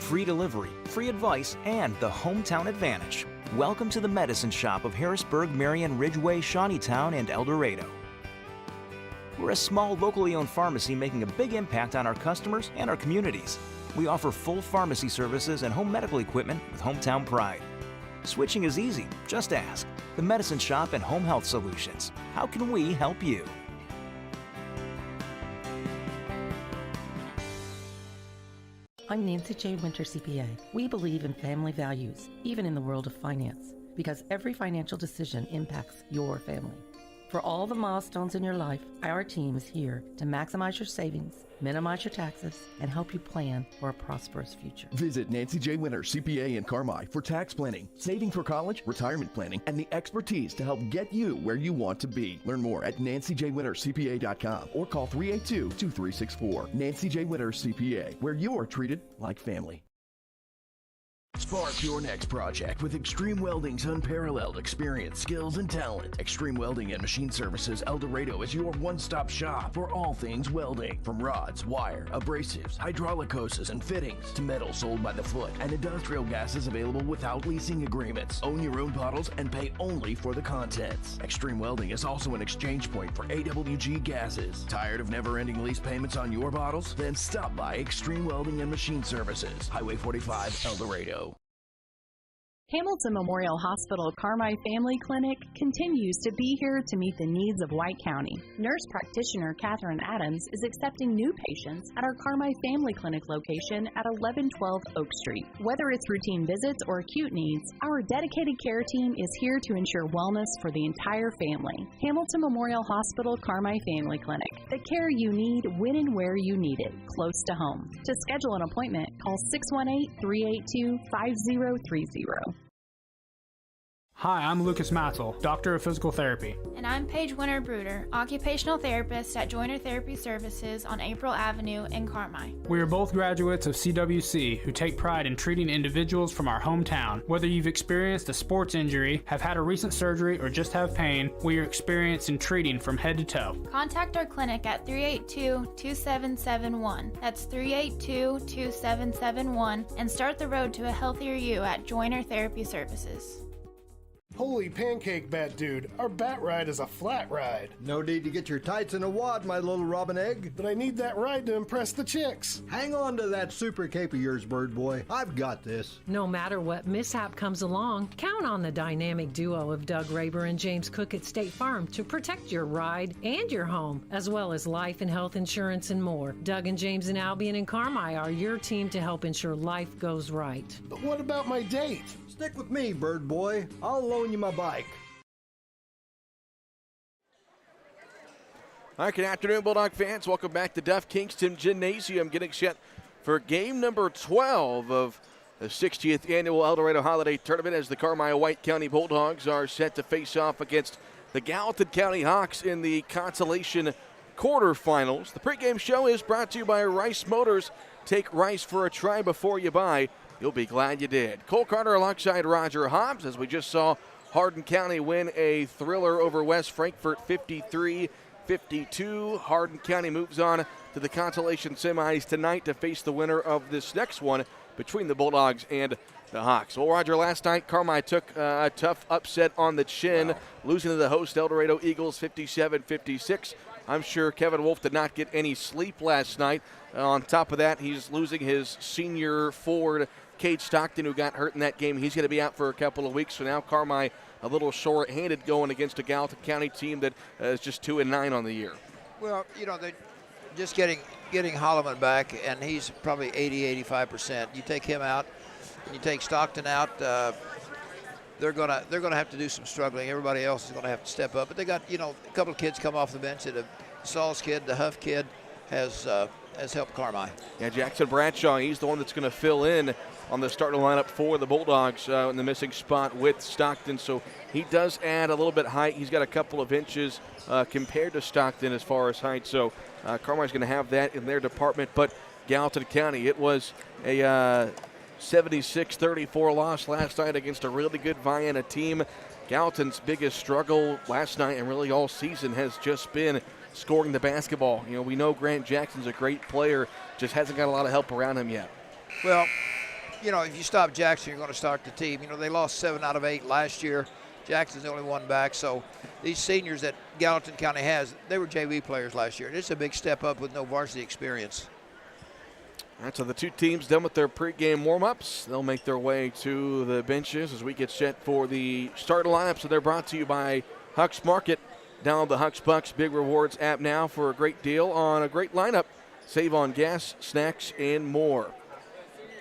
free delivery, free advice, and the hometown advantage. Welcome to the Medicine Shop of Harrisburg, Marion, Ridgeway, Shawneetown, and El Dorado. We're a small, locally owned pharmacy making a big impact on our customers and our communities. We offer full pharmacy services and home medical equipment with hometown pride. Switching is easy. Just ask. The Medicine Shop and Home Health Solutions. How can we help you? I'm Nancy J. Winter, CPA. We believe in family values, even in the world of finance, because every financial decision impacts your family. For all the milestones in your life, our team is here to maximize your savings, minimize your taxes, and help you plan for a prosperous future. Visit Nancy J. Winter, CPA in Carmi for tax planning, saving for college, retirement planning, and the expertise to help get you where you want to be. Learn more at nancyjwintercpa.com or call 382-2364. Nancy J. Winter, CPA, where you're treated like family. Spark your next project with Extreme Welding's unparalleled experience, skills, and talent. Extreme Welding and Machine Services El Dorado is your one-stop shop for all things welding. From rods, wire, abrasives, hydraulic hoses, and fittings to metal sold by the foot and industrial gases available without leasing agreements. Own your own bottles and pay only for the contents. Extreme Welding is also an exchange point for AWG gases. Tired of never-ending lease payments on your bottles? Then stop by Extreme Welding and Machine Services, Highway 45, El Dorado. Hamilton Memorial Hospital Carmi Family Clinic continues to be here to meet the needs of White County. Nurse practitioner Catherine Adams is accepting new patients at our Carmi Family Clinic location at 1112 Oak Street. Whether it's routine visits or acute needs, our dedicated care team is here to ensure wellness for the entire family. Hamilton Memorial Hospital Carmi Family Clinic. The care you need when and where you need it, close to home. To schedule an appointment, call 618-382-5030. Hi, I'm Lucas Matzel, Doctor of Physical Therapy. And I'm Paige Winter-Bruder, Occupational Therapist at Joiner Therapy Services on April Avenue in Carmi. We are both graduates of CWC who take pride in treating individuals from our hometown. Whether you've experienced a sports injury, have had a recent surgery, or just have pain, we are experienced in treating from head to toe. Contact our clinic at 382-2771. That's 382-2771 and start the road to a healthier you at Joiner Therapy Services. Holy pancake bat dude, our bat ride is a flat ride. No need to get your tights in a wad, my little robin egg. But I need that ride to impress the chicks. Hang on to that super cape of yours, bird boy. I've got this. No matter what mishap comes along, count on the dynamic duo of Doug Raber and James Cook at State Farm to protect your ride and your home, as well as life and health insurance and more. Doug and James and Albion and Carmi are your team to help ensure life goes right. But what about my date? Stick with me, bird boy. I'll loan you my bike. All right, good afternoon, Bulldog fans. Welcome back to Duff Kingston Gymnasium, getting set for game number 12 of the 60th annual El Dorado Holiday Tournament as the Carmi-White County Bulldogs are set to face off against the Gallatin County Hawks in the consolation quarterfinals. The pregame show is brought to you by Rice Motors. Take Rice for a try before you buy. You'll be glad you did. Cole Carter alongside Roger Hobbs, as we just saw Hardin County win a thriller over West Frankfort 53-52. Hardin County moves on to the consolation semis tonight to face the winner of this next one between the Bulldogs and the Hawks. Well, Roger, last night Carmi took a tough upset on the chin, losing to the host El Dorado Eagles 57-56. I'm sure Kevin Wolf did not get any sleep last night. On top of that, he's losing his senior forward, Cade Stockton, who got hurt in that game. He's going to be out for a couple of weeks. So now Carmi a little short-handed going against a Gallatin County team that is just 2-9 on the year. Well, you know, they're just getting Holloman back, and he's probably 80-85%. You take him out, and you take Stockton out, they're gonna have to do some struggling. Everybody else is gonna have to step up. But they got, you know, a couple of kids come off the bench. The Saul's kid, the Huff kid, has helped Carmi. Yeah, Jackson Bradshaw, he's the one that's going to fill in on the starting lineup for the Bulldogs in the missing spot with Stockton. So he does add a little bit height. He's got a couple of inches compared to Stockton as far as height. So Carmi's going to have that in their department. But Gallatin County, it was a 76-34 loss last night against a really good Vienna team. Gallatin's biggest struggle last night and really all season has just been scoring the basketball. You know, we know Grant Jackson's a great player, just hasn't got a lot of help around him yet. Well, if you stop Jackson, you're going to start the team. They lost 7 out of 8 last year. Jackson's the only one back. So these seniors that Gallatin County has, they were JV players last year. It's a big step up with no varsity experience. All right, so the two teams done with their pregame warm-ups. They'll make their way to the benches as we get set for the starting lineup. So they're brought to you by Huck's Market. Download the Huck's Bucks Big Rewards app now for a great deal on a great lineup. Save on gas, snacks, and more.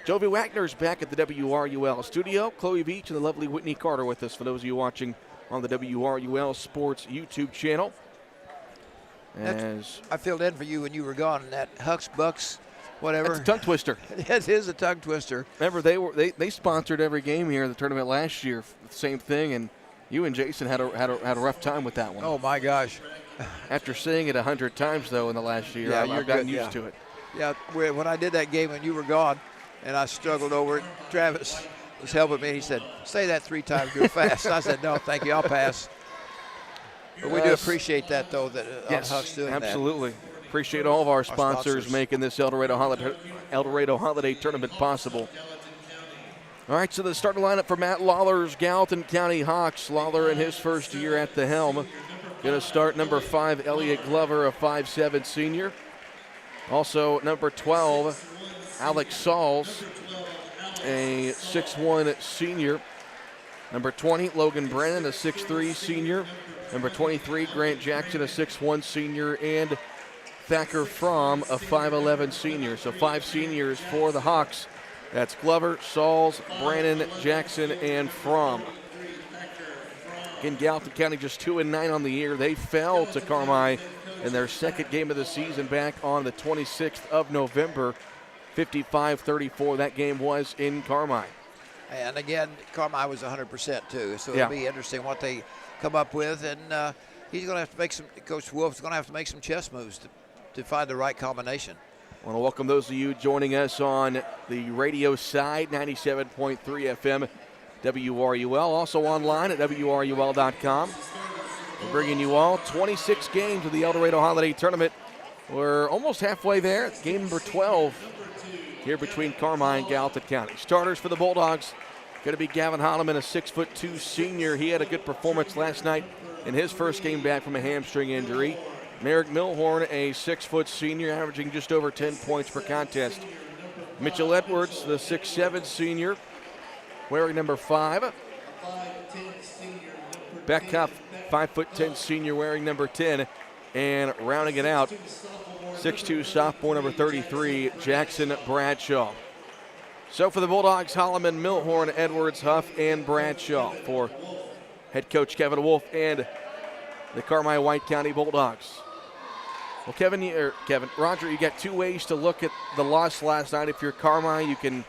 Jovi Wagner's back at the WRUL studio. Chloe Veach and the lovely Whitney Carter with us for those of you watching on the WRUL Sports YouTube channel. I filled in for you when you were gone. That Huck's Bucks, whatever. It's a tongue twister. It is a tongue twister. Remember, they sponsored every game here in the tournament last year. Same thing, and you and Jason had a rough time with that one. Oh my gosh! After saying it 100 times though in the last year, I've gotten used to it. Yeah, when I did that game and you were gone, and I struggled over it, Travis was helping me. He said, "Say that 3 times real fast." I said, "No, thank you, I'll pass." But we do appreciate that though, that yes, Huck's doing absolutely. Appreciate all of our sponsors making this El Dorado Holiday Tournament possible. All right, so the starting lineup for Matt Lawler's Gallatin County Hawks. Lawler in his first year at the helm. Going to start number 5, Elliot Glover, a 5'7" senior. Also number 12, Alex Sauls, a 6'1" senior. Number 20, Logan Brennan, a 6'3" senior. Number 23, Grant Jackson, a 6'1" senior. And Thacker Fromm, a 5'11" senior. So 5 seniors for the Hawks. That's Glover, Sauls, Brannon, Jackson, and Fromm. Again, Gallatin County just 2-9 on the year. They fell to Carmi in their second game of the season back on the 26th of November, 55-34. That game was in Carmi. And again, Carmi was 100% too. So it'll be interesting what they come up with. And he's going to have to make Coach Wolf's going to have to make some chess moves to find the right combination. I want to welcome those of you joining us on the radio side, 97.3 FM, WRUL. Also online at WRUL.com. We're bringing you all 26 games of the El Dorado Holiday Tournament. We're almost halfway there. Game number 12 here between Carmi and Gallatin County. Starters for the Bulldogs. Going to be Gavin Holloman, a 6'2" senior. He had a good performance last night in his first game back from a hamstring injury. Merrick Milhorn, a 6' senior, averaging just over 10 points per contest. Mitchell Edwards, the 6'7" senior, wearing number 5. Beck Cup, 5'10" senior, wearing number 10. And rounding it out, 6'2" sophomore, number 33, Jackson Bradshaw. So for the Bulldogs, Holloman, Milhorn, Edwards, Huff, and Bradshaw. For head coach Kevin Wolf and the Carmi-White County Bulldogs. Well, Roger, you got 2 ways to look at the loss last night. If you're Carmi, you can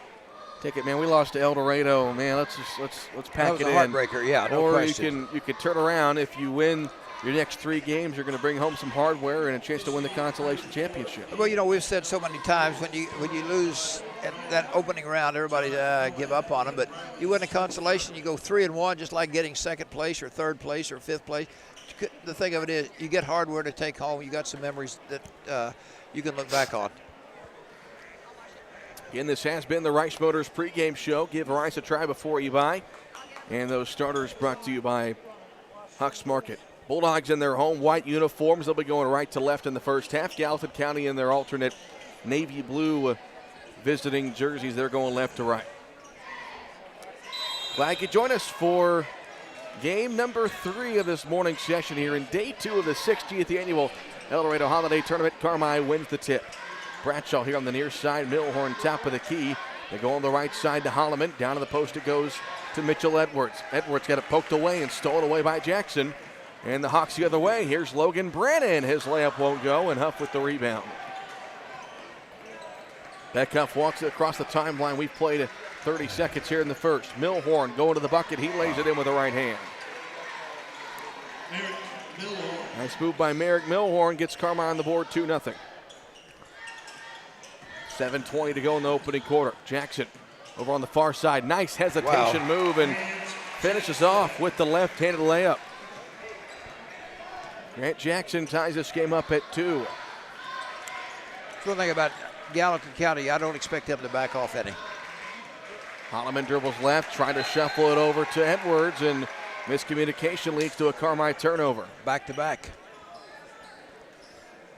take it, man. We lost to El Dorado, man. Let's pack it in. That was a heartbreaker, yeah, no question. Or you could turn around. If you win your next 3 games, you're going to bring home some hardware and a chance to win the consolation championship. Well, we've said so many times when you lose at that opening round, everybody give up on them. But you win a consolation, you go 3-1, just like getting second place or third place or fifth place. The thing of it is, you get hardware to take home. You got some memories that you can look back on. Again, this has been the Rice Motors pregame show. Give Rice a try before you buy. And those starters brought to you by Huck's Market. Bulldogs in their home white uniforms. They'll be going right to left in the first half. Gallatin County in their alternate navy blue visiting jerseys. They're going left to right. Glad you could join us for game number 3 of this morning's session here in day 2 of the 60th annual El Dorado Holiday Tournament. Carmi wins the tip. Bradshaw here on the near side. Milhorn top of the key. They go on the right side to Holloman. Down to the post it goes to Mitchell Edwards. Edwards got it poked away and stolen away by Jackson. And the Hawks the other way. Here's Logan Brannon. His layup won't go, and Huff with the rebound. Beck Huff walks it across the timeline. We've played 30 seconds here in the first. Milhorn going to the bucket. He lays it in with the right hand. Nice move by Merrick Milhorn. Gets Carmi on the board, 2-0. 7:20 to go in the opening quarter. Jackson over on the far side. Nice hesitation move and finishes off with the left-handed layup. Grant Jackson ties this game up at 2. One thing about Gallatin County, I don't expect them to back off any. Holloman dribbles left, trying to shuffle it over to Edwards, and miscommunication leads to a Carmi turnover. Back to back.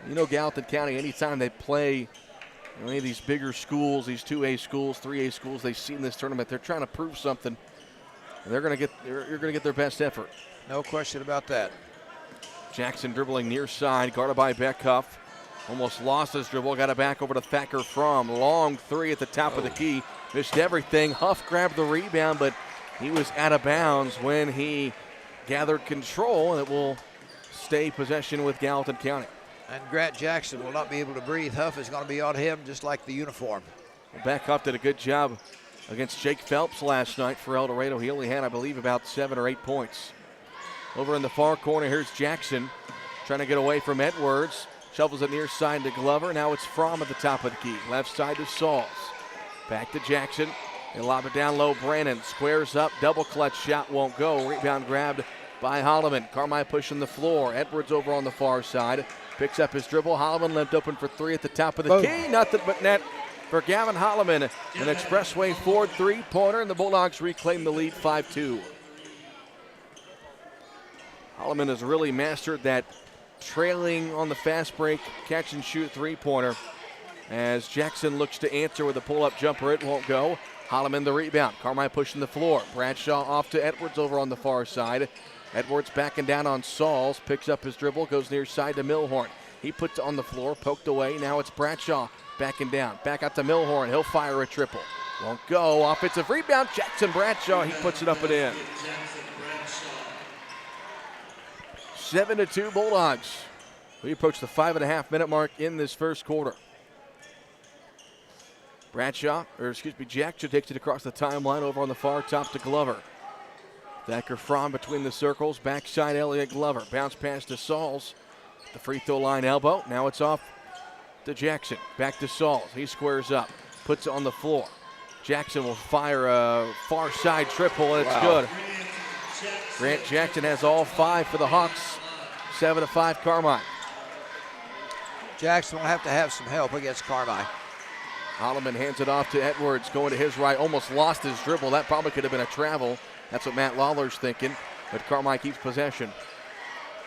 You know, Gallatin County, anytime they play any of these bigger schools, these 2A schools, 3A schools they see in this tournament, they're trying to prove something. And you're going to get their best effort. No question about that. Jackson dribbling near side, guarded by Beckhuff. Almost lost his dribble, got it back over to Thacker Fromm. Long three at the top of the key. Missed everything. Huff grabbed the rebound, but he was out of bounds when he gathered control, and it will stay possession with Gallatin County. And Grant Jackson will not be able to breathe. Huff is going to be on him just like the uniform. Beckhuff did a good job against Jake Phelps last night for El Dorado. He only had, I believe, about 7 or 8 points. Over in the far corner, here's Jackson trying to get away from Edwards. Shovels it near side to Glover. Now it's Fromm at the top of the key. Left side to Sauls. Back to Jackson. They lob it down low. Brannon squares up. Double clutch shot won't go. Rebound grabbed by Holloman. Carmi pushing the floor. Edwards over on the far side. Picks up his dribble. Holloman left open for three at the top of the key. Nothing but net for Gavin Holloman. An Expressway Ford three-pointer, and the Bulldogs reclaim the lead 5-2. Holloman has really mastered that trailing on the fast break, catch and shoot three-pointer. As Jackson looks to answer with a pull-up jumper, it won't go. Holloman the rebound. Carmi pushing the floor. Bradshaw off to Edwards over on the far side. Edwards backing down on Sauls, picks up his dribble, goes near side to Milhorn. He puts it on the floor, poked away. Now it's Bradshaw backing down. Back out to Milhorn. He'll fire a triple. Won't go. Offensive rebound. Jackson Bradshaw. He puts it up and in. 7-2 Bulldogs. We approach the 5.5-minute mark in this first quarter. Jackson takes it across the timeline over on the far top to Glover. Thacker Fromm between the circles. Backside Elliott Glover. Bounce pass to Sauls. The free throw line elbow. Now it's off to Jackson. Back to Sauls. He squares up. Puts it on the floor. Jackson will fire a far side triple, and it's good. Grant Jackson has all 5 for the Hawks. 7-5 Carmi. Jackson will have to have some help against Carmi. Holloman hands it off to Edwards, going to his right. Almost lost his dribble. That probably could have been a travel. That's what Matt Lawler's thinking. But Carmi keeps possession.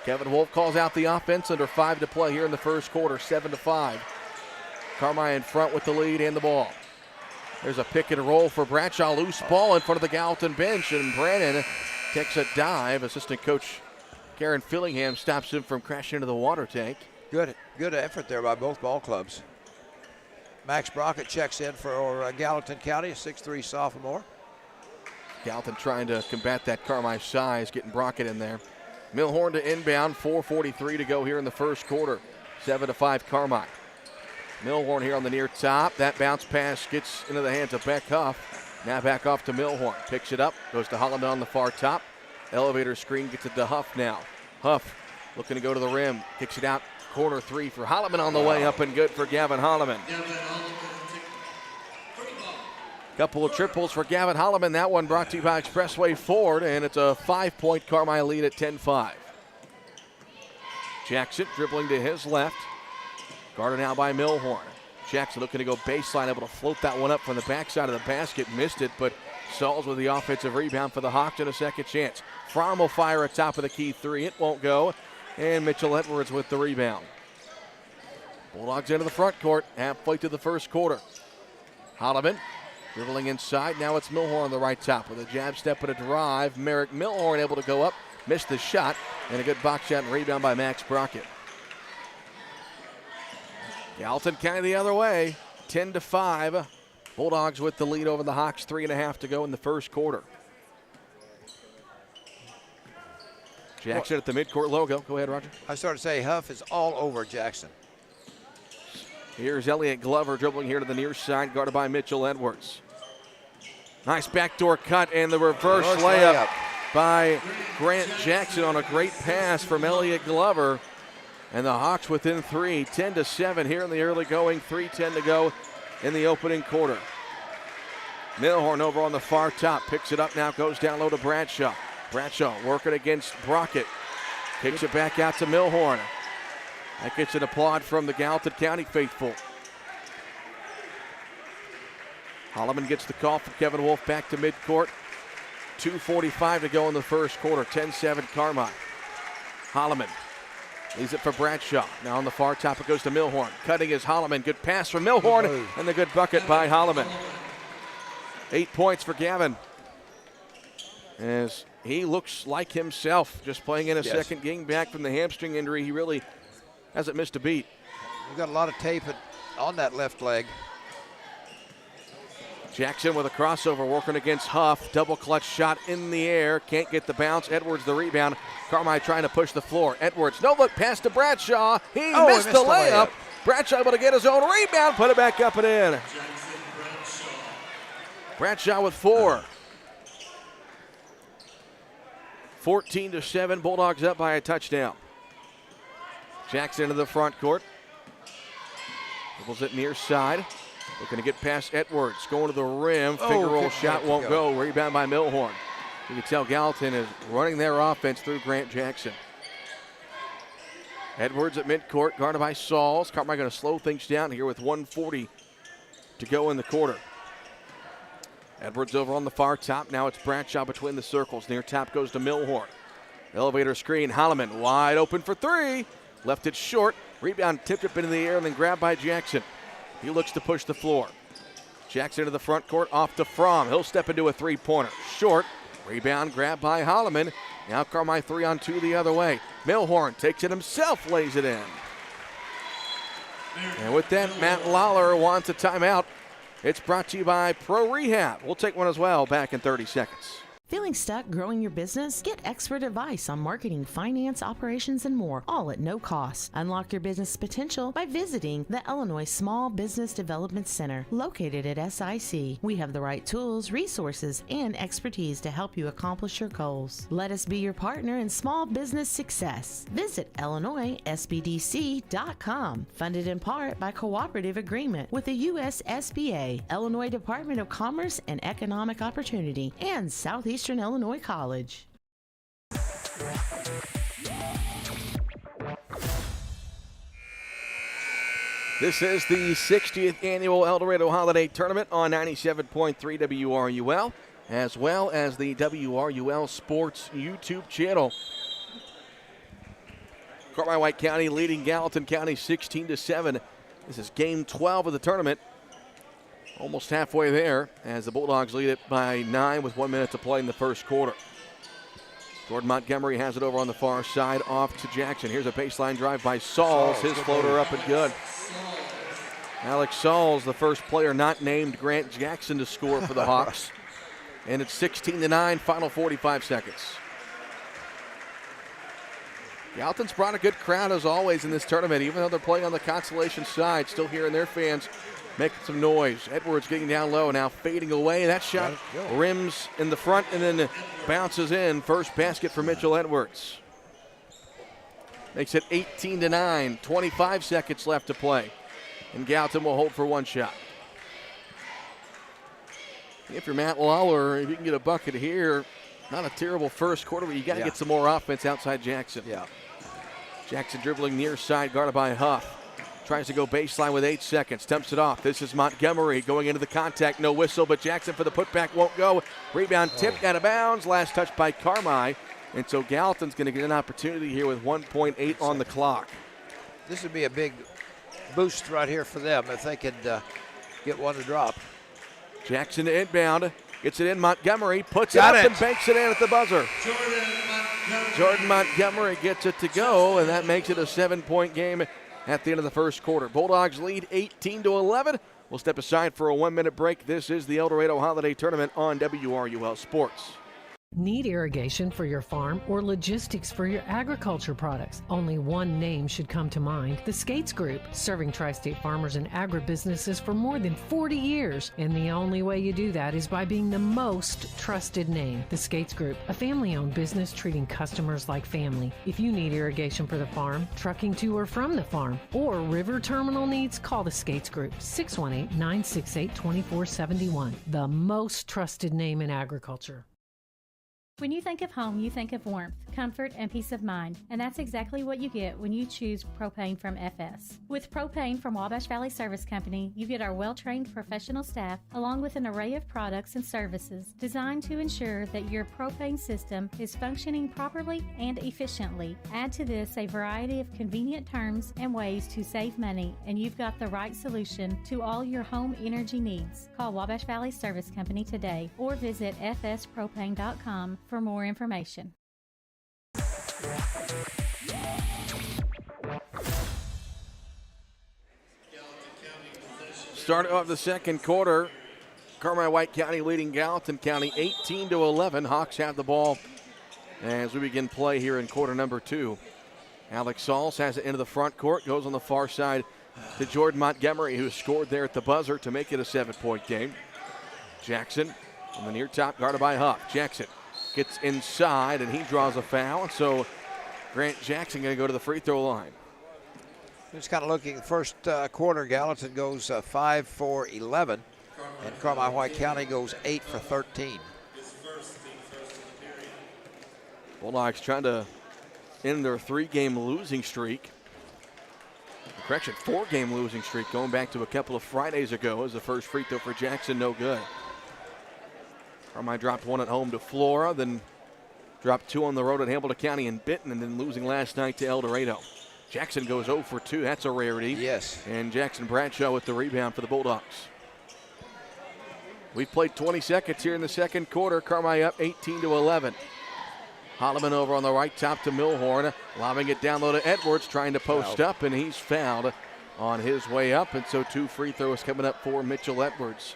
Kevin Wolf calls out the offense. Under 5 to play here in the first quarter. 7-5. Carmi in front with the lead and the ball. There's a pick and roll for Bradshaw. Loose ball in front of the Gallatin bench. And Brannon takes a dive. Assistant coach Karen Fillingham stops him from crashing into the water tank. Good effort there by both ball clubs. Max Brockett checks in for Gallatin County, a 6'3 sophomore. Gallatin trying to combat that Carmi size, getting Brockett in there. Milhorn to inbound, 4:43 to go here in the first quarter. 7-5 Carmi. Milhorn here on the near top. That bounce pass gets into the hands of Beckhuff. Now back off to Milhorn. Picks it up, goes to Holloman on the far top. Elevator screen gets it to Huff now. Huff looking to go to the rim. Kicks it out. Corner three for Holloman on the way up and good for Gavin Holloman. Couple of triples for Gavin Holloman. That one brought to you by Expressway Ford, and it's a 5-point Carmi lead at 10-5. Jackson dribbling to his left. Guarded now by Milhorn. Jackson looking to go baseline, able to float that one up from the backside of the basket. Missed it, but Sauls with the offensive rebound for the Hawks and a second chance. Fromm will fire a top of the key three. It won't go. And Mitchell Edwards with the rebound. Bulldogs into the front court, halfway through the first quarter. Holloman dribbling inside. Now it's Milhorn on the right top with a jab step and a drive. Merrick Milhorn able to go up, missed the shot, and a good box shot and rebound by Max Brockett. Gallatin County the other way, 10-5. Bulldogs with the lead over the Hawks, 3.5 to go in the first quarter. Jackson at the midcourt logo. Go ahead, Roger. I started to say Huff is all over Jackson. Here's Elliott Glover dribbling here to the near side, guarded by Mitchell Edwards. Nice backdoor cut and the reverse layup by Grant Jackson on a great pass from Elliott Glover. And the Hawks within 3, 10-7 here in the early going, 3:10 to go in the opening quarter. Milhorn over on the far top, picks it up now, goes down low to Bradshaw. Bradshaw working against Brockett. Kicks it back out to Milhorn. That gets an applaud from the Gallatin County faithful. Holloman gets the call from Kevin Wolf back to midcourt. 2:45 to go in the first quarter. 10-7 Carmi. Holloman leaves it for Bradshaw. Now on the far top it goes to Milhorn. Cutting is Holloman. Good pass from Milhorn and the good bucket by Holloman. 8 points for Gavin, as he looks like himself, just playing in a second game back from the hamstring injury. He really hasn't missed a beat. We've got a lot of tape on that left leg. Jackson with a crossover working against Huff. Double clutch shot in the air. Can't get the bounce. Edwards the rebound. Carmi trying to push the floor. Edwards, no look pass to Bradshaw. He missed the layup. Bradshaw able to get his own rebound. Put it back up and in. Bradshaw with 4. 14-7. Bulldogs up by a touchdown. Jackson into the front court. Dribbles it near side. Looking to get past Edwards. Going to the rim. Finger roll shot won't go. Rebound by Milhorn. You can tell Gallatin is running their offense through Grant Jackson. Edwards at midcourt, guarded by Sauls. Carmi going to slow things down here with 1:40 to go in the quarter. Edwards over on the far top. Now it's Bradshaw between the circles. Near top goes to Milhorn. Elevator screen. Holloman wide open for 3. Left it short. Rebound tipped up into the air and then grabbed by Jackson. He looks to push the floor. Jackson to the front court, off to Fromm. He'll step into a three-pointer. Short. Rebound grabbed by Holloman. Now Carmi 3-on-2 the other way. Milhorn takes it himself, lays it in. And with that, Matt Lawler wants a timeout. It's brought to you by Pro Rehab. We'll take one as well, back in 30 seconds. Feeling stuck growing your business? Get expert advice on marketing, finance, operations, and more, all at no cost. Unlock your business potential by visiting the Illinois Small Business Development Center, located at SIC. We have the right tools, resources, and expertise to help you accomplish your goals. Let us be your partner in small business success. Visit IllinoisSBDC.com. Funded in part by cooperative agreement with the U.S. SBA, Illinois Department of Commerce and Economic Opportunity, and Southeastern Illinois College. This is the 60th annual El Dorado Holiday Tournament on 97.3 WRUL, as well as the WRUL Sports YouTube channel. Carmi-White County leading Gallatin County 16-7. This is game 12 of the tournament. Almost halfway there as the Bulldogs lead it by 9 with 1 minute to play in the first quarter. Jordan Montgomery has it over on the far side, off to Jackson. Here's a baseline drive by Sauls. His floater up and good. Alex Sauls, the first player not named Grant Jackson to score for the Hawks. And it's 16-9, final 45 seconds. Gallatin's brought a good crowd as always in this tournament, even though they're playing on the consolation side, still hearing their fans making some noise. Edwards getting down low, now fading away. That shot rims in the front and then bounces in. First basket for Mitchell Edwards. Makes it 18-9, 25 seconds left to play. And Gallatin will hold for one shot. If you're Matt Lawler, if you can get a bucket here, not a terrible first quarter, but you got to get some more offense outside Jackson. Jackson dribbling near side, guarded by Huff. Tries to go baseline with 8 seconds. Dumps it off. This is Montgomery going into the contact. No whistle, but Jackson for the putback won't go. Rebound tipped out of bounds. Last touch by Carmi. And so Gallatin's going to get an opportunity here with 1.8 on the clock. This would be a big boost right here for them if they could get one to drop. Jackson to inbound. Gets it in. Montgomery puts it up and banks it in at the buzzer. Jordan Montgomery gets it to go, and that makes it a 7-point game at the end of the first quarter. Bulldogs lead 18-11. We'll step aside for a 1-minute break. This is the El Dorado Holiday Tournament on WRUL Sports. Need irrigation for your farm or logistics for your agriculture products? Only one name should come to mind: the Skates Group, serving tri-state farmers and agribusinesses for more than 40 years. And the only way you do that is by being the most trusted name. The Skates Group, a family-owned business treating customers like family. If you need irrigation for the farm, trucking to or from the farm, or river terminal needs, call the Skates Group, 618-968-2471. The most trusted name in agriculture. When you think of home, you think of warmth, comfort, and peace of mind, and that's exactly what you get when you choose propane from FS. With propane from Wabash Valley Service Company, you get our well-trained professional staff along with an array of products and services designed to ensure that your propane system is functioning properly and efficiently. Add to this a variety of convenient terms and ways to save money, and you've got the right solution to all your home energy needs. Call Wabash Valley Service Company today or visit fspropane.com for more information. Start of the second quarter, Carmi-White County leading Gallatin County 18-11. Hawks have the ball as we begin play here in quarter number 2. Alex Sauls has it into the front court, goes on the far side to Jordan Montgomery, who scored there at the buzzer to make it a 7-point game. Jackson on the near top, guarded by Huff. Jackson gets inside, and he draws a foul. So Grant Jackson going to go to the free throw line. Just kind of looking, first quarter, Gallatin goes 5 for 11, and Carmi-White County goes 8 for 13. Bulldogs trying to end their 3-game losing streak. Correction, 4-game losing streak going back to a couple of Fridays ago as the first free throw for Jackson, no good. Carmi dropped one at home to Flora, then dropped 2 on the road at Hamilton County and Benton, and then losing last night to El Dorado. Jackson goes 0 for 2. That's a rarity. Yes. And Jackson Bradshaw with the rebound for the Bulldogs. We've played 20 seconds here in the second quarter. Carmi up 18-11. Holloman over on the right top to Milhorn, lobbing it down low to Edwards, trying to post up, and he's fouled on his way up. And so 2 free throws coming up for Mitchell Edwards.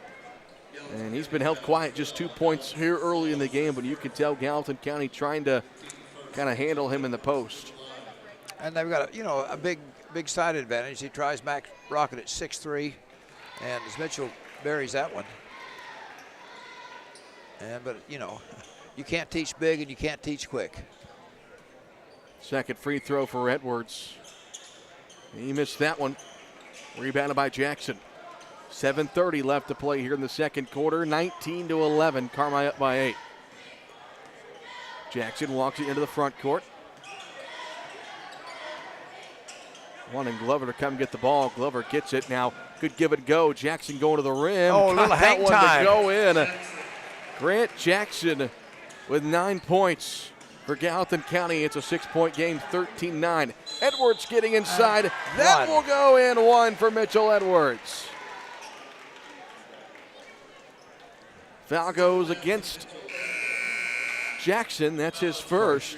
And he's been held quiet, just 2 points here early in the game, but you can tell Gallatin County trying to kind of handle him in the post. And they've got a big side advantage. He tries Max Rocket at 6'3", and as Mitchell buries that one. But you can't teach big and you can't teach quick. Second free throw for Edwards. He missed that one. Rebounded by Jackson. 7:30 left to play here in the second quarter. 19-11. Carmi up by 8. Jackson walks it into the front court. Wanting Glover to come get the ball. Glover gets it now. Good give and go. Jackson going to the rim. Oh, a little hang time. To go in. Grant Jackson with 9 points for Gallatin County. It's a 6-point game, 13-9. Edwards getting inside. That will go in. 1 for Mitchell Edwards. Foul goes against Jackson. That's his first.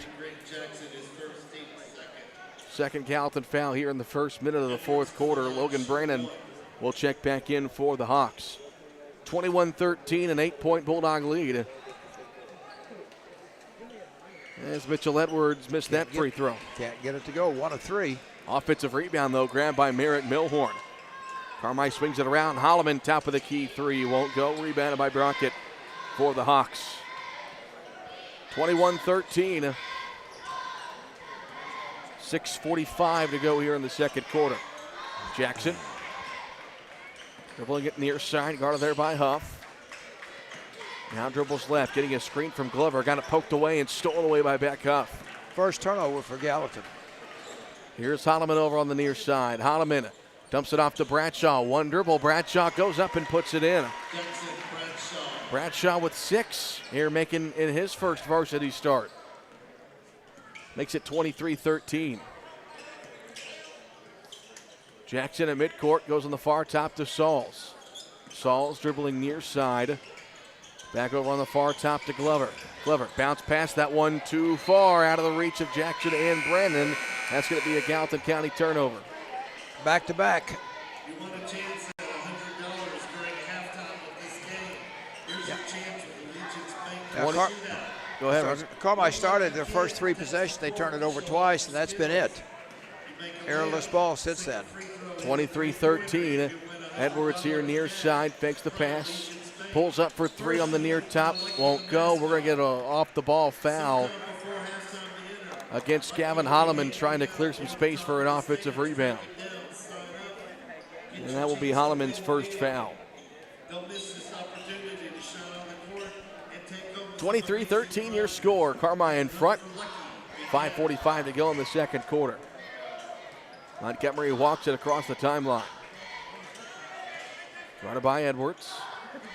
Second Gallatin foul here in the first minute of the fourth quarter. Logan Brannon will check back in for the Hawks. 21-13, an 8-point Bulldog lead. As Mitchell Edwards missed that free throw. Can't get it to go, 1 of 3. Offensive rebound, though, grabbed by Merritt Milhorn. Carmi swings it around. Holloman, top of the key, 3 won't go. Rebounded by Brockett for the Hawks. 21-13. 6:45 to go here in the second quarter. Jackson dribbling it near side, guarded there by Huff. Now dribbles left, getting a screen from Glover. Got it poked away and stolen away by Beck Huff. First turnover for Gallatin. Here's Holloman over on the near side. Holloman dumps it off to Bradshaw. One dribble. Bradshaw goes up and puts it in. Bradshaw with 6 here, making in his first varsity start. Makes it 23-13. Jackson at midcourt goes on the far top to Sauls. Sauls dribbling near side. Back over on the far top to Glover. Glover bounce past that one too far, out of the reach of Jackson and Brandon. That's going to be a Gallatin County turnover. Back to back. You want a chance at $100 during halftime of this game. Here's your chance with Allegiance Bank. Go ahead, Roger. Carmi started their first 3 possessions. They turned it over twice, and that's been it. Errorless ball since then. 23-13. Edwards here near side, fakes the pass. Pulls up for 3 on the near top. Won't go. We're going to get an off-the-ball foul against Gavin Holloman, trying to clear some space for an offensive rebound. And that will be Holloman's first foul. Don't miss this opportunity to shine on the court and take home 23-13 your score. Carmi in front. 5:45 to go in the second quarter. Montgomery walks it across the timeline. Runner by Edwards.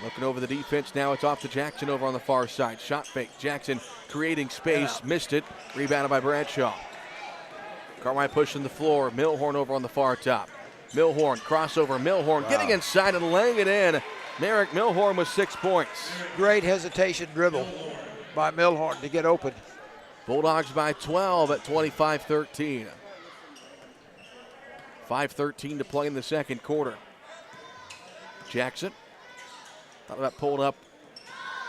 Looking over the defense now. It's off to Jackson over on the far side. Shot fake. Jackson creating space. Missed it. Rebounded by Bradshaw. Carmi pushing the floor. Milhorn over on the far top. Milhorn crossover. Milhorn getting inside and laying it in. Merrick Milhorn with 6 points. Great hesitation dribble by Milhorn to get open. Bulldogs by 12 at 25-13. 5:13 to play in the second quarter. Jackson thought about pulled up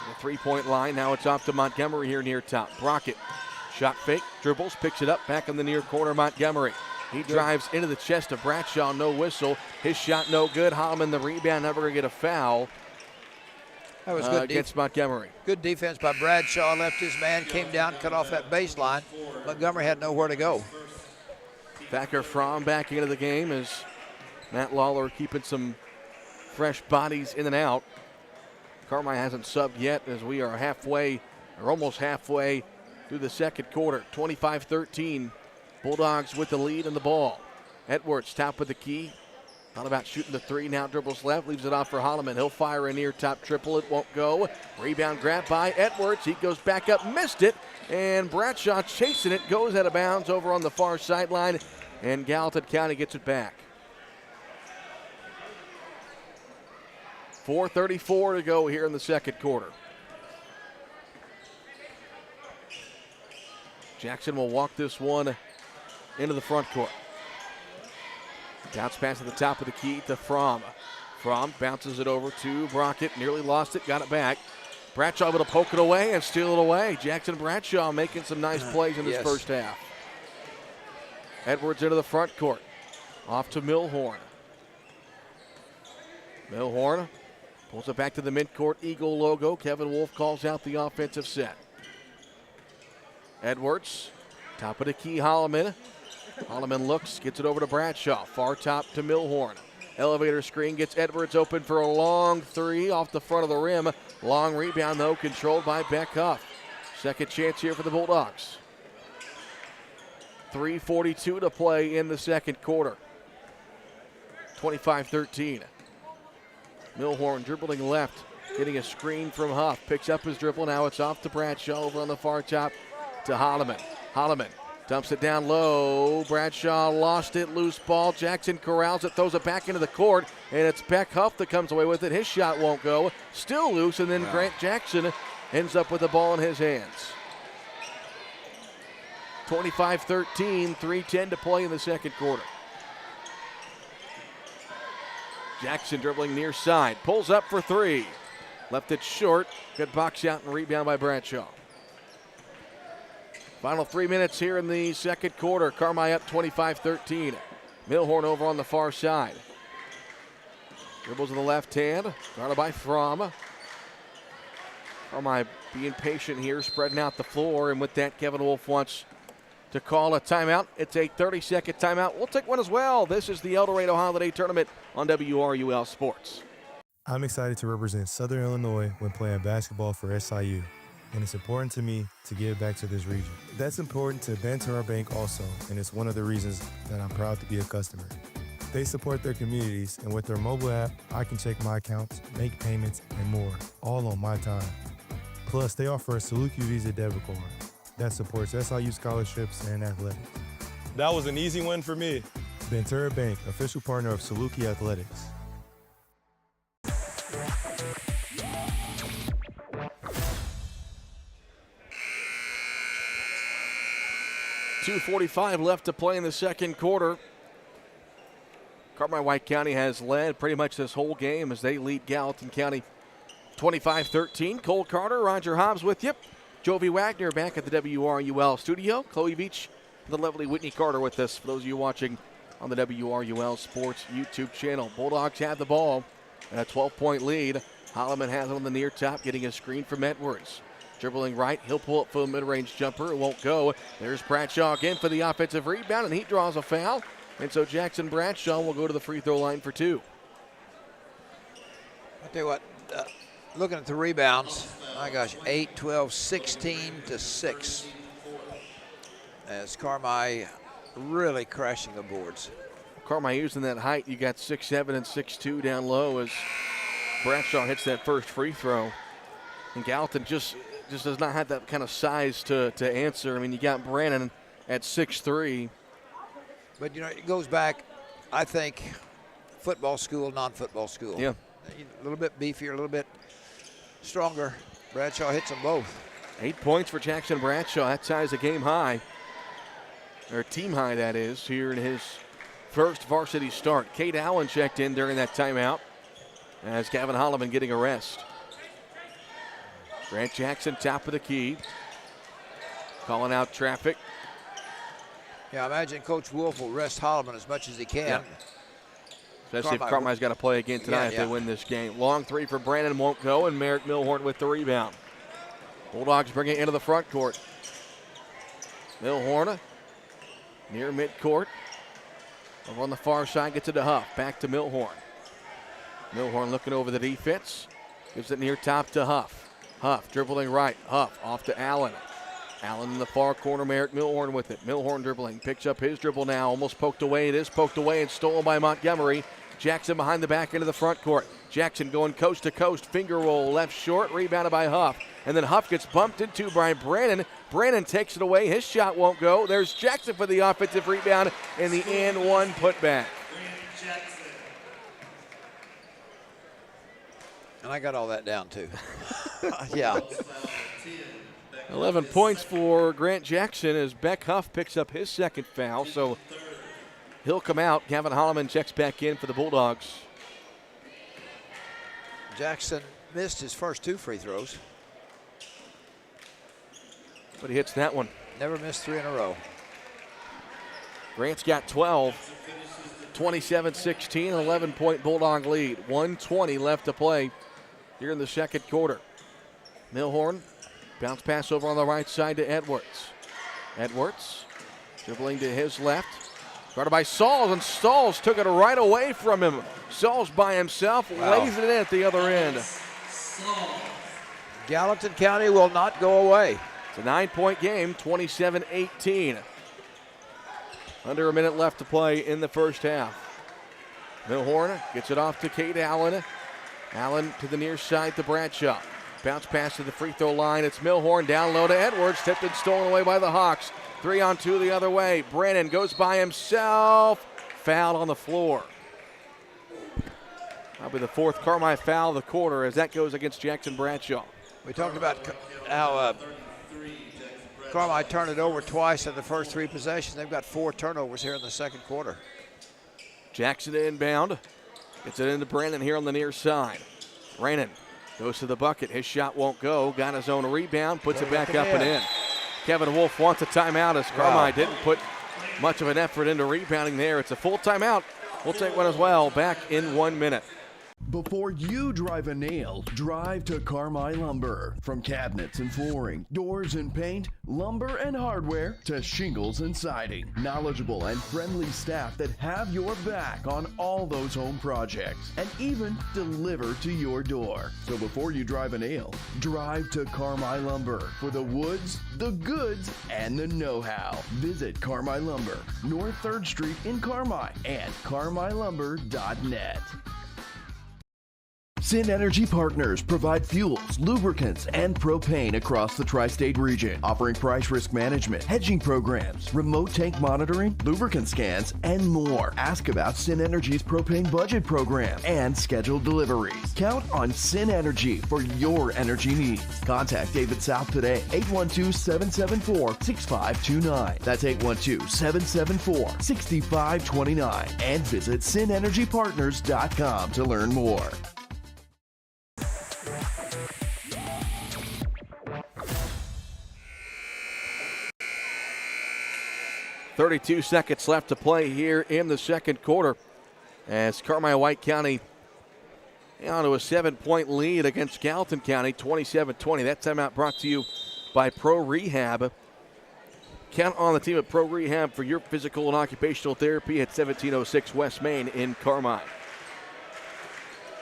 the three-point line. Now it's off to Montgomery here near top. Brockett, shot fake, dribbles, picks it up, back in the near corner, Montgomery. He drives into the chest of Bradshaw, no whistle. His shot no good. Holloman the rebound, never going to get a foul. That was good against Montgomery. Good defense by Bradshaw. Left his man, came down, cut off that baseline. Montgomery had nowhere to go. Thacker Fromm back into the game as Matt Lawler keeping some fresh bodies in and out. Carmi hasn't subbed yet as we are halfway, or almost halfway through the second quarter. 25-13. Bulldogs with the lead and the ball. Edwards, top of the key. Thought about shooting the three, now dribbles left, leaves it off for Holloman. He'll fire a near top triple, it won't go. Rebound grab by Edwards, he goes back up, missed it, and Bradshaw chasing it, goes out of bounds over on the far sideline, and Gallatin County gets it back. 4:34 to go here in the second quarter. Jackson will walk this one into the front court. Bounce pass at the top of the key to Fromm. Fromm bounces it over to Brockett. Nearly lost it, got it back. Bradshaw able to poke it away and steal it away. Jackson Bradshaw making some nice plays in this first half. Edwards into the front court. Off to Milhorn. Milhorn pulls it back to the midcourt Eagle logo. Kevin Wolf calls out the offensive set. Edwards, top of the key, Holloman. Holloman looks, gets it over to Bradshaw. Far top to Milhorn. Elevator screen gets Edwards open for a long three off the front of the rim. Long rebound, though, controlled by Beck Huff. Second chance here for the Bulldogs. 3:42 to play in the second quarter. 25-13. Milhorn dribbling left, getting a screen from Huff. Picks up his dribble, now it's off to Bradshaw over on the far top to Holloman. Holloman dumps it down low. Bradshaw lost it. Loose ball. Jackson corrals it. Throws it back into the court. And it's Beck Huff that comes away with it. His shot won't go. Still loose. And then Grant Jackson ends up with the ball in his hands. 25-13. 3:10 to play in the second quarter. Jackson dribbling near side. Pulls up for three. Left it short. Good box out and rebound by Bradshaw. Final 3 minutes here in the second quarter. Carmi up 25-13. Milhorn over on the far side. Dribbles in the left hand. Guarded by Fromm. Carmi being patient here, spreading out the floor. And with that, Kevin Wolf wants to call a timeout. It's a 30-second timeout. We'll take one as well. This is the El Dorado Holiday Tournament on WRUL Sports. I'm excited to represent Southern Illinois when playing basketball for SIU. And it's important to me to give back to this region. That's important to Banterra Bank also, and it's one of the reasons that I'm proud to be a customer. They support their communities, and with their mobile app, I can check my accounts, make payments, and more, all on my time. Plus, they offer a Saluki Visa debit card that supports SIU scholarships and athletics. That was an easy one for me. Banterra Bank, official partner of Saluki Athletics. .245 left to play in the second quarter. Carmi-White County has led pretty much this whole game as they lead Gallatin County 25-13. Cole Carter, Roger Hobbs with you. Jovi Wagner back at the WRUL studio. Chloe Beach, the lovely Whitney Carter with us. For those of you watching on the WRUL Sports YouTube channel. Bulldogs have the ball and a 12-point lead. Holloman has it on the near top, getting a screen from Edwards. Dribbling right, he'll pull up for a mid-range jumper. It won't go. There's Bradshaw again for the offensive rebound, and he draws a foul. And so Jackson Bradshaw will go to the free throw line for two. I'll tell you what, looking at the rebounds, My gosh, 8, 12, 16 to 6. As Carmi really crashing the boards. Carmi using that height. You got 6'7" and 6'2" down low as Bradshaw hits that first free throw. And Gallatin just does not have that kind of size to answer. I mean, you got Brannon at 6'3". But, you know, it goes back, I think, football school, non-football school. Yeah. A little bit beefier, a little bit stronger. Bradshaw hits them both. 8 points for Jackson Bradshaw. That ties a game high, or team high, that is, here in his first varsity start. Cade Allen checked in during that timeout as Gavin Holloman getting a rest. Grant Jackson, top of the key, calling out traffic. Yeah, I imagine Coach Wolf will rest Holloman as much as he can. Yeah. Especially if Carmi's got to play again tonight if they win this game. Long three for Brandon won't go, and Merrick Milhorn with the rebound. Bulldogs bring it into the front court. Milhorn near midcourt. Over on the far side, gets it to Huff. Back to Milhorn. Milhorn looking over the defense. Gives it near top to Huff. Huff dribbling right. Huff off to Allen. Allen in the far corner. Merrick Milhorn with it. Milhorn dribbling. Picks up his dribble now. Almost poked away. It is poked away and stolen by Montgomery. Jackson behind the back into the front court. Jackson going coast to coast. Finger roll left short. Rebounded by Huff. And then Huff gets bumped into by Brannon. Brannon takes it away. His shot won't go. There's Jackson for the offensive rebound and the and one putback. And I got all that down too. Yeah. 11 points for Grant Jackson as Beck Huff picks up his second foul. So he'll come out. Gavin Holloman checks back in for the Bulldogs. Jackson missed his first 2 free throws. But he hits that one. Never missed 3 in a row. Grant's got 12. 27-16, 11-point Bulldog lead. 1:20 left to play here in the second quarter. Milhorn, bounce pass over on the right side to Edwards. Edwards dribbling to his left. Guarded by Sauls, and Sauls took it right away from him. Sauls by himself, lays it in at the other end. Gallatin County will not go away. It's a 9-point game, 27-18. Under a minute left to play in the first half. Milhorn gets it off to Cade Allen. Allen to the near side to Bradshaw. Bounce pass to the free throw line. It's Milhorn down low to Edwards. Tipped and stolen away by the Hawks. 3-on-2 the other way. Brannon goes by himself. Foul on the floor. That'll be the fourth Carmi foul of the quarter as that goes against Jackson Bradshaw. We talked about how Carmi turned it over twice in the first 3 possessions. They've got 4 turnovers here in the second quarter. Jackson inbound. Gets it into Brannon here on the near side. Brannon goes to the bucket. His shot won't go. Got his own rebound. Puts it back up and in. Kevin Wolf wants a timeout as Carmi didn't put much of an effort into rebounding there. It's a full timeout. We'll take one as well. Back in 1 minute. Before you drive a nail, drive to Carmi Lumber. From cabinets and flooring, doors and paint, lumber and hardware, to shingles and siding. Knowledgeable and friendly staff that have your back on all those home projects and even deliver to your door. So before you drive a nail, drive to Carmi Lumber for the woods, the goods, and the know-how. Visit Carmi Lumber, North 3rd Street in Carmi and carmilumber.net. Sin Energy Partners provide fuels, lubricants, and propane across the tri-state region, offering price risk management, hedging programs, remote tank monitoring, lubricant scans, and more. Ask about Sin Energy's propane budget program and scheduled deliveries. Count on Sin Energy for your energy needs. Contact David South today, 812-774-6529. That's 812-774-6529. And visit sinenergypartners.com to learn more. 32 seconds left to play here in the second quarter as Carmi-White County onto a 7-point lead against Gallatin County, 27-20. That timeout brought to you by Pro Rehab. Count on the team at Pro Rehab for your physical and occupational therapy at 1706 West Main in Carmi.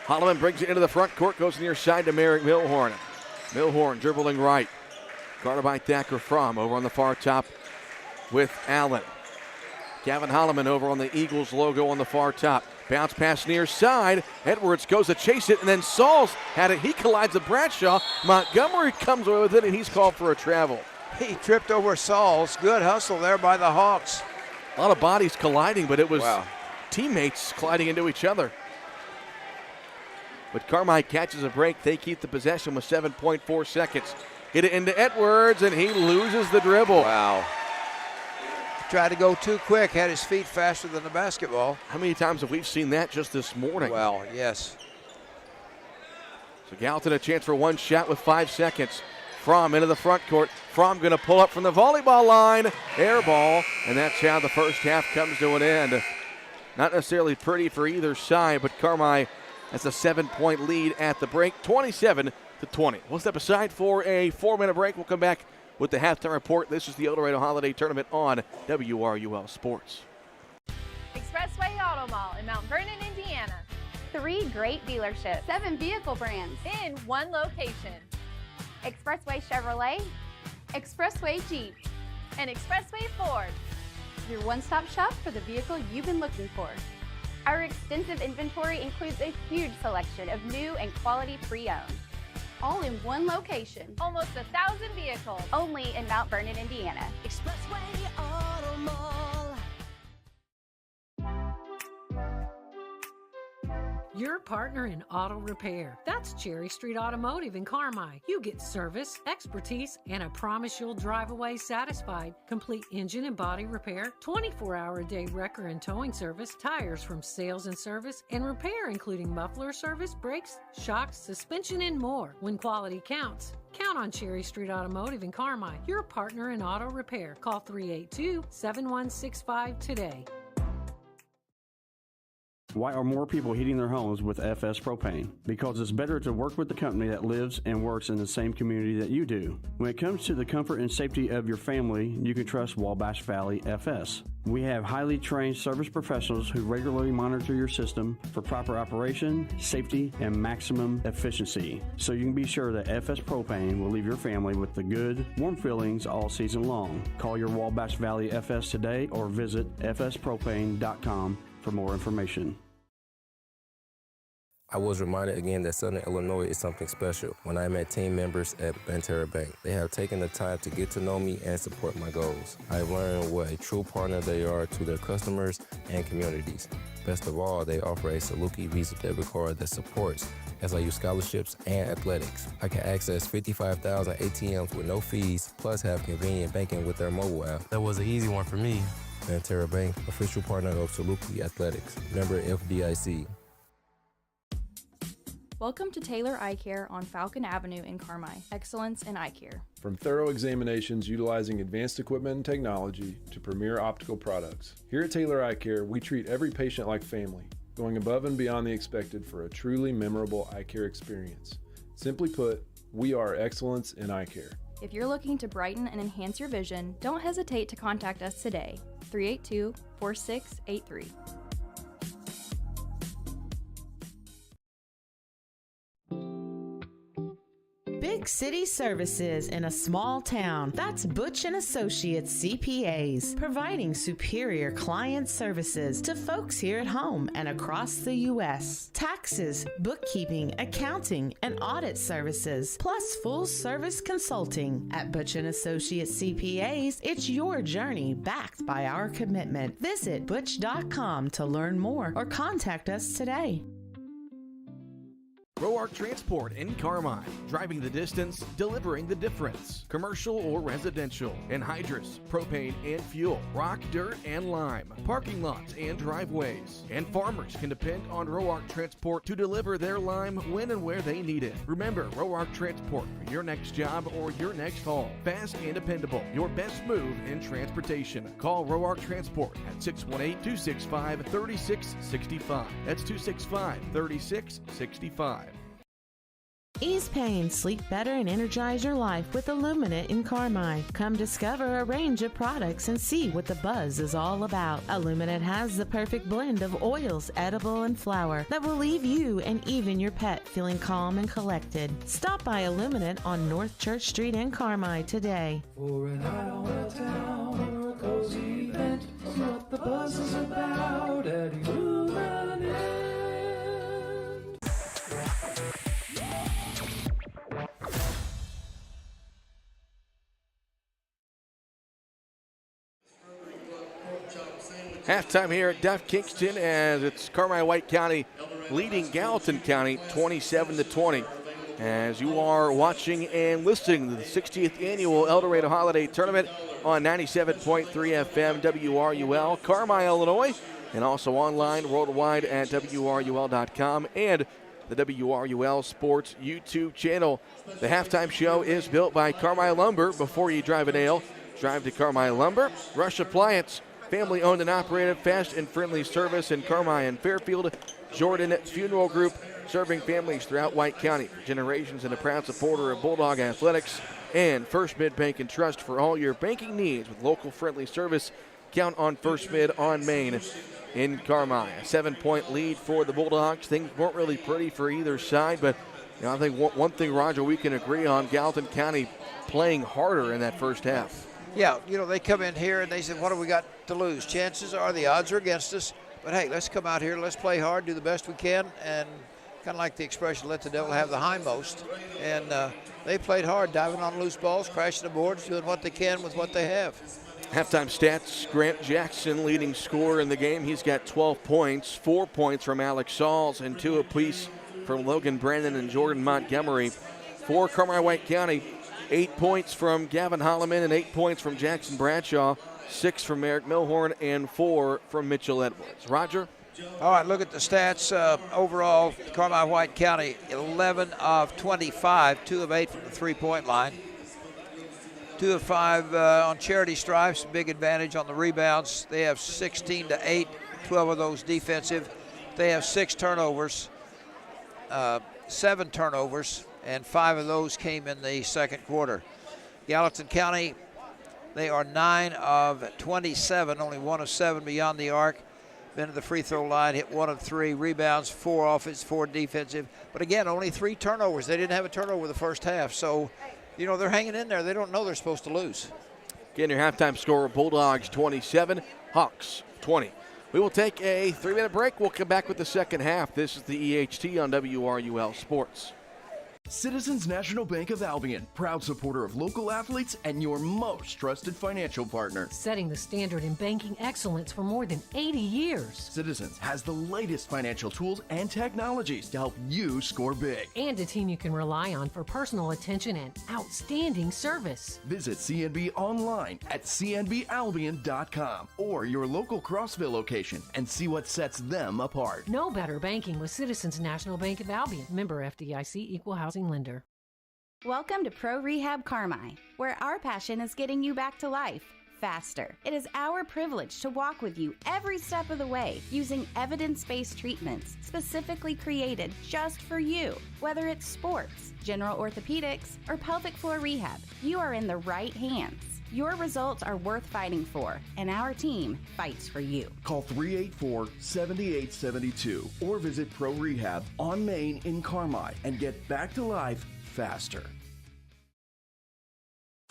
Holloman brings it into the front court, goes near side to Merrick Milhorn. Milhorn dribbling right. Guarded by Thacker Fromm over on the far top with Allen. Gavin Holloman over on the Eagles logo on the far top. Bounce pass near side. Edwards goes to chase it, and then Sauls had it. He collides with Bradshaw. Montgomery comes away with it, and he's called for a travel. He tripped over Sauls. Good hustle there by the Hawks. A lot of bodies colliding, but it was teammates colliding into each other. But Carmi catches a break. They keep the possession with 7.4 seconds. Hit it into Edwards, and he loses the dribble. Wow. Tried to go too quick, had his feet faster than the basketball. How many times have we seen that just this morning? Well, yes. So Gallatin a chance for one shot with 5 seconds. Fromm into the front court. Fromm going to pull up from the volleyball line. Air ball, and that's how the first half comes to an end. Not necessarily pretty for either side, but Carmi has a 7-point lead at the break, 27-20. We'll step aside for a 4-minute break. We'll come back with the halftime report. This is the El Dorado Holiday Tournament on WRUL Sports. Expressway Auto Mall in Mount Vernon, Indiana. 3 great dealerships. 7 vehicle brands. In one location. Expressway Chevrolet. Expressway Jeep. And Expressway Ford. Your one-stop shop for the vehicle you've been looking for. Our extensive inventory includes a huge selection of new and quality pre-owned. All in one location. Almost 1,000 vehicles. Only in Mount Vernon, Indiana. Expressway Auto Mall. Your partner in auto repair. That's Cherry Street Automotive in Carmi. You get service, expertise, and a promise you'll drive away satisfied. Complete engine and body repair, 24-hour-a-day wrecker and towing service, tires from sales and service, and repair including muffler service, brakes, shocks, suspension, and more. When quality counts, count on Cherry Street Automotive in Carmi. Your partner in auto repair. Call 382-7165 today. Why are more people heating their homes with FS Propane? Because it's better to work with the company that lives and works in the same community that you do. When it comes to the comfort and safety of your family, you can trust Wabash Valley FS. We have highly trained service professionals who regularly monitor your system for proper operation, safety, and maximum efficiency. So you can be sure that FS Propane will leave your family with the good, warm feelings all season long. Call your Wabash Valley FS today or visit fspropane.com for more information. I was reminded again that Southern Illinois is something special when I met team members at Banterra Bank. They have taken the time to get to know me and support my goals. I've learned what a true partner they are to their customers and communities. Best of all, they offer a Saluki Visa debit card that supports SIU scholarships and athletics. I can access 55,000 ATMs with no fees, plus have convenient banking with their mobile app. That was an easy one for me. Banterra Bank, official partner of Saluki Athletics. Member FDIC. Welcome to Taylor Eye Care on Falcon Avenue in Carmi. Excellence in eye care. From thorough examinations utilizing advanced equipment and technology to premier optical products. Here at Taylor Eye Care, we treat every patient like family, going above and beyond the expected for a truly memorable eye care experience. Simply put, we are excellence in eye care. If you're looking to brighten and enhance your vision, don't hesitate to contact us today. 382-4683. Big city services in a small town. That's Butch & Associates CPAs, providing superior client services to folks here at home and across the U.S. Taxes, bookkeeping, accounting, and audit services, plus full-service consulting. At Butch & Associates CPAs, it's your journey backed by our commitment. Visit butch.com to learn more or contact us today. Roark Transport in Carmi, driving the distance, delivering the difference. Commercial or residential, anhydrous, propane and fuel, rock, dirt, and lime, parking lots and driveways. And farmers can depend on Roark Transport to deliver their lime when and where they need it. Remember, Roark Transport for your next job or your next haul. Fast and dependable, your best move in transportation. Call Roark Transport at 618-265-3665. That's 265-3665. Ease pain, sleep better, and energize your life with Illuminate in Carmi. Come discover a range of products and see what the buzz is all about. Illuminate has the perfect blend of oils, edible, and flower that will leave you and even your pet feeling calm and collected. Stop by Illuminate on North Church Street in Carmi today. For an eye on the town or a cozy event, see what the buzz is about at Illuminate. Halftime here at Duff Kingston as it's Carmi-White County leading Gallatin County 27-20. As you are watching and listening to the 60th annual El Dorado Holiday Tournament on 97.3 FM WRUL, Carmi, Illinois, and also online worldwide at WRUL.com and the WRUL Sports YouTube channel. The halftime show is built by Carmi Lumber. Before you drive a nail, drive to Carmi Lumber. Rush Appliance, family owned and operated, fast and friendly service in Carmi and Fairfield. Jordan Funeral Group, serving families throughout White County for generations and a proud supporter of Bulldog Athletics. And First Mid Bank and Trust for all your banking needs with local friendly service. Count on First Mid on Main in Carmi. A 7-point lead for the Bulldogs. Things weren't really pretty for either side, but I think one thing, Roger, we can agree on, Gallatin County playing harder in that first half. Yeah, they come in here and they said, what do we got to lose? Chances are the odds are against us. But, hey, let's come out here, let's play hard, do the best we can, and kind of like the expression, let the devil have the hindmost. And they played hard, diving on loose balls, crashing the boards, doing what they can with what they have. Halftime stats, Grant Jackson leading scorer in the game. He's got 12 points, 4 points from Alex Sauls, and 2 apiece from Logan Brandon and Jordan Montgomery. For Carmi-White County, 8 points from Gavin Holloman and 8 points from Jackson Bradshaw, 6 from Eric Milhorn, and 4 from Mitchell Edwards. Roger? All right, look at the stats. Overall, Carmi-White County, 11 of 25, 2 of 8 from the three-point line. 2 of 5 on charity stripes, big advantage on the rebounds. They have 16-8, 12 of those defensive. They have 6 turnovers, 7 turnovers, and 5 of those came in the second quarter. Gallatin County, they are 9 of 27, only 1 of 7 beyond the arc. Been to the free throw line, hit 1 of 3, rebounds, 4 offensive, 4 defensive. But again, only 3 turnovers. They didn't have a turnover the first half. So, they're hanging in there. They don't know they're supposed to lose. Again, your halftime score, Bulldogs 27, Hawks 20. We will take a 3-minute break. We'll come back with the second half. This is the EHT on WRUL Sports. Citizens National Bank of Albion, proud supporter of local athletes and your most trusted financial partner. Setting the standard in banking excellence for more than 80 years. Citizens has the latest financial tools and technologies to help you score big. And a team you can rely on for personal attention and outstanding service. Visit CNB online at cnbalbion.com or your local Crossville location and see what sets them apart. No better banking with Citizens National Bank of Albion. Member FDIC, Equal Housing Lender. Welcome to Pro Rehab Carmi, where our passion is getting you back to life faster. It is our privilege to walk with you every step of the way using evidence-based treatments specifically created just for you. Whether it's sports, general orthopedics, or pelvic floor rehab, you are in the right hands. Your results are worth fighting for, and our team fights for you. Call 384-7872 or visit Pro Rehab on Main in Carmi and get back to life faster.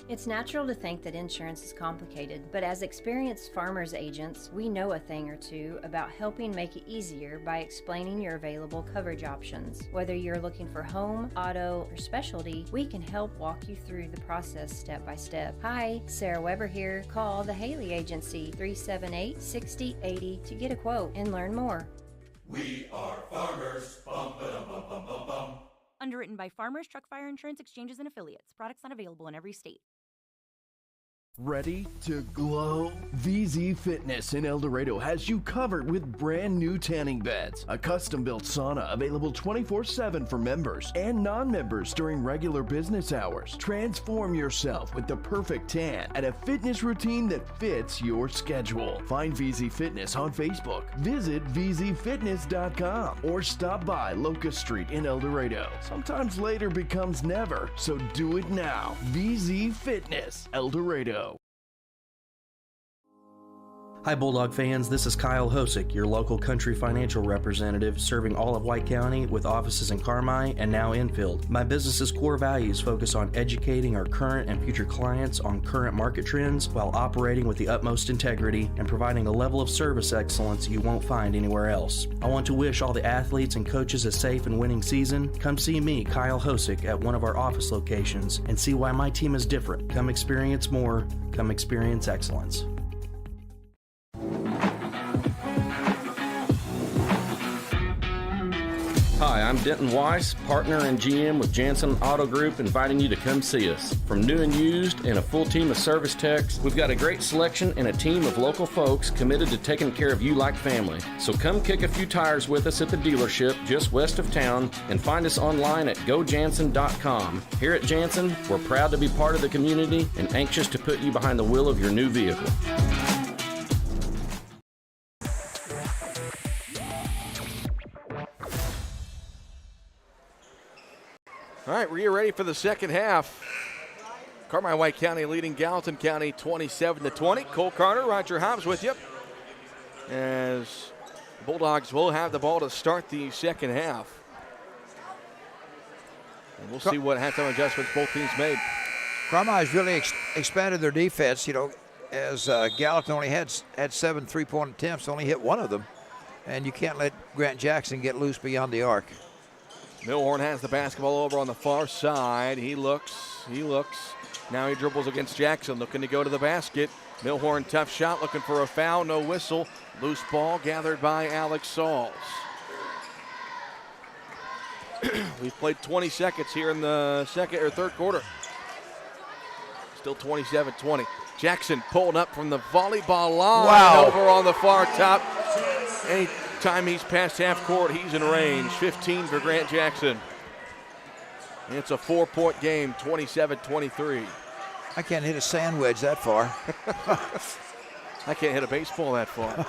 It's natural to think that insurance is complicated, but as experienced farmers agents, we know a thing or two about helping make it easier by explaining your available coverage options. Whether you're looking for home, auto, or specialty, we can help walk you through the process step by step. Hi, Sarah Weber here. Call the Haley Agency 378-6080 to get a quote and learn more. We are farmers. Bum, ba-dum, bum, bum, bum, bum. Underwritten by Farmers Truck Fire Insurance Exchanges and Affiliates. Products not available in every state. Ready to glow? VZ Fitness in El Dorado has you covered with brand new tanning beds, a custom-built sauna available 24/7 for members and non-members during regular business hours. Transform yourself with the perfect tan and a fitness routine that fits your schedule. Find VZ Fitness on Facebook. Visit vzfitness.com or stop by Locust Street in El Dorado. Sometimes later becomes never, so do it now. VZ Fitness, El Dorado. Hi Bulldog fans, this is Kyle Hosick, your local country financial representative serving all of White County with offices in Carmi and now Enfield. My business's core values focus on educating our current and future clients on current market trends while operating with the utmost integrity and providing a level of service excellence you won't find anywhere else. I want to wish all the athletes and coaches a safe and winning season. Come see me, Kyle Hosick, at one of our office locations and see why my team is different. Come experience more. Come experience excellence. Hi, I'm Denton Weiss, partner and GM with Jansen Auto Group, inviting you to come see us. From new and used and a full team of service techs, we've got a great selection and a team of local folks committed to taking care of you like family. So come kick a few tires with us at the dealership just west of town and find us online at gojansen.com. Here at Jansen, we're proud to be part of the community and anxious to put you behind the wheel of your new vehicle. All right, we are ready for the second half. Carmi-White County leading Gallatin County 27-20. Cole Carter, Roger Hobbs with you. As the Bulldogs will have the ball to start the second half. And we'll see what halftime adjustments both teams made. Carmi's really expanded their defense, as Gallatin only had 7 3-point attempts, only hit one of them. And you can't let Grant Jackson get loose beyond the arc. Milhorn has the basketball over on the far side. He looks. Now he dribbles against Jackson, looking to go to the basket. Milhorn, tough shot, looking for a foul, no whistle. Loose ball gathered by Alex Sauls. We've played 20 seconds here in the second or third quarter. Still 27-20. Jackson pulled up from the volleyball line over on the far top. Anytime he's past half court, he's in range. 15 for Grant Jackson. And it's a 4-point game, 27-23. I can't hit a sand wedge that far. I can't hit a baseball that far.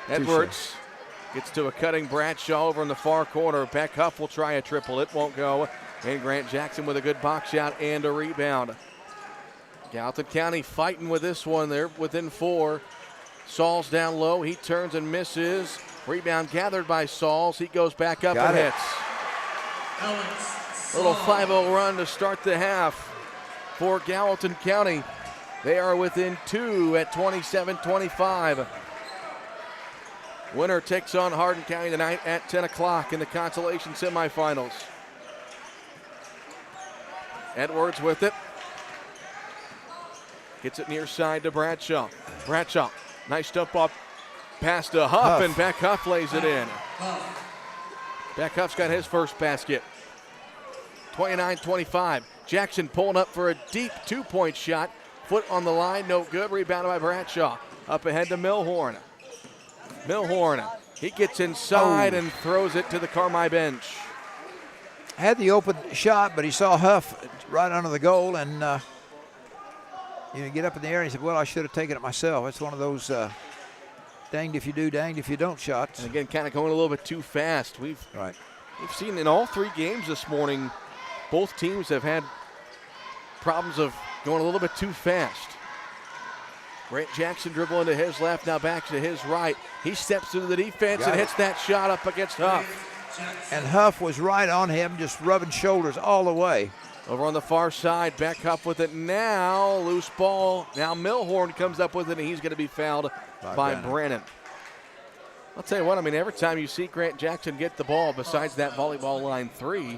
Edwards gets to a cutting Bradshaw over in the far corner. Beck Huff will try a triple. It won't go. And Grant Jackson with a good box shot and a rebound. Gallatin County fighting with this one. They're within 4. Sauls down low. He turns and misses. Rebound gathered by Sauls. He goes back up and hits. Little 5-0 run to start the half for Gallatin County. They are within 2 at 27-25. Winner takes on Hardin County tonight at 10 o'clock in the consolation semifinals. Edwards with it. Gets it near side to Bradshaw. Bradshaw, nice dump off pass to Huff, and Beck Huff lays it in. Beck Huff's got his first basket. 29-25. Jackson pulling up for a deep 2-point shot. Foot on the line, no good. Rebounded by Bradshaw. Up ahead to Milhorn. Milhorn, he gets inside and throws it to the Carmi bench. Had the open shot, but he saw Huff right under the goal, and get up in the air, and he said, well, I should have taken it myself. It's one of those danged if you do, danged if you don't shots. And again, kind of going a little bit too fast. We've seen in all 3 games this morning, both teams have had problems of going a little bit too fast. Grant Jackson dribbling to his left, now back to his right. He steps through the defense and hits that shot up against Huff. And Huff was right on him, just rubbing shoulders all the way. Over on the far side, Beck Huff with it now. Loose ball. Now Milhorn comes up with it, and he's going to be fouled by Brennan. I'll tell you what, every time you see Grant Jackson get the ball, besides that volleyball line 3,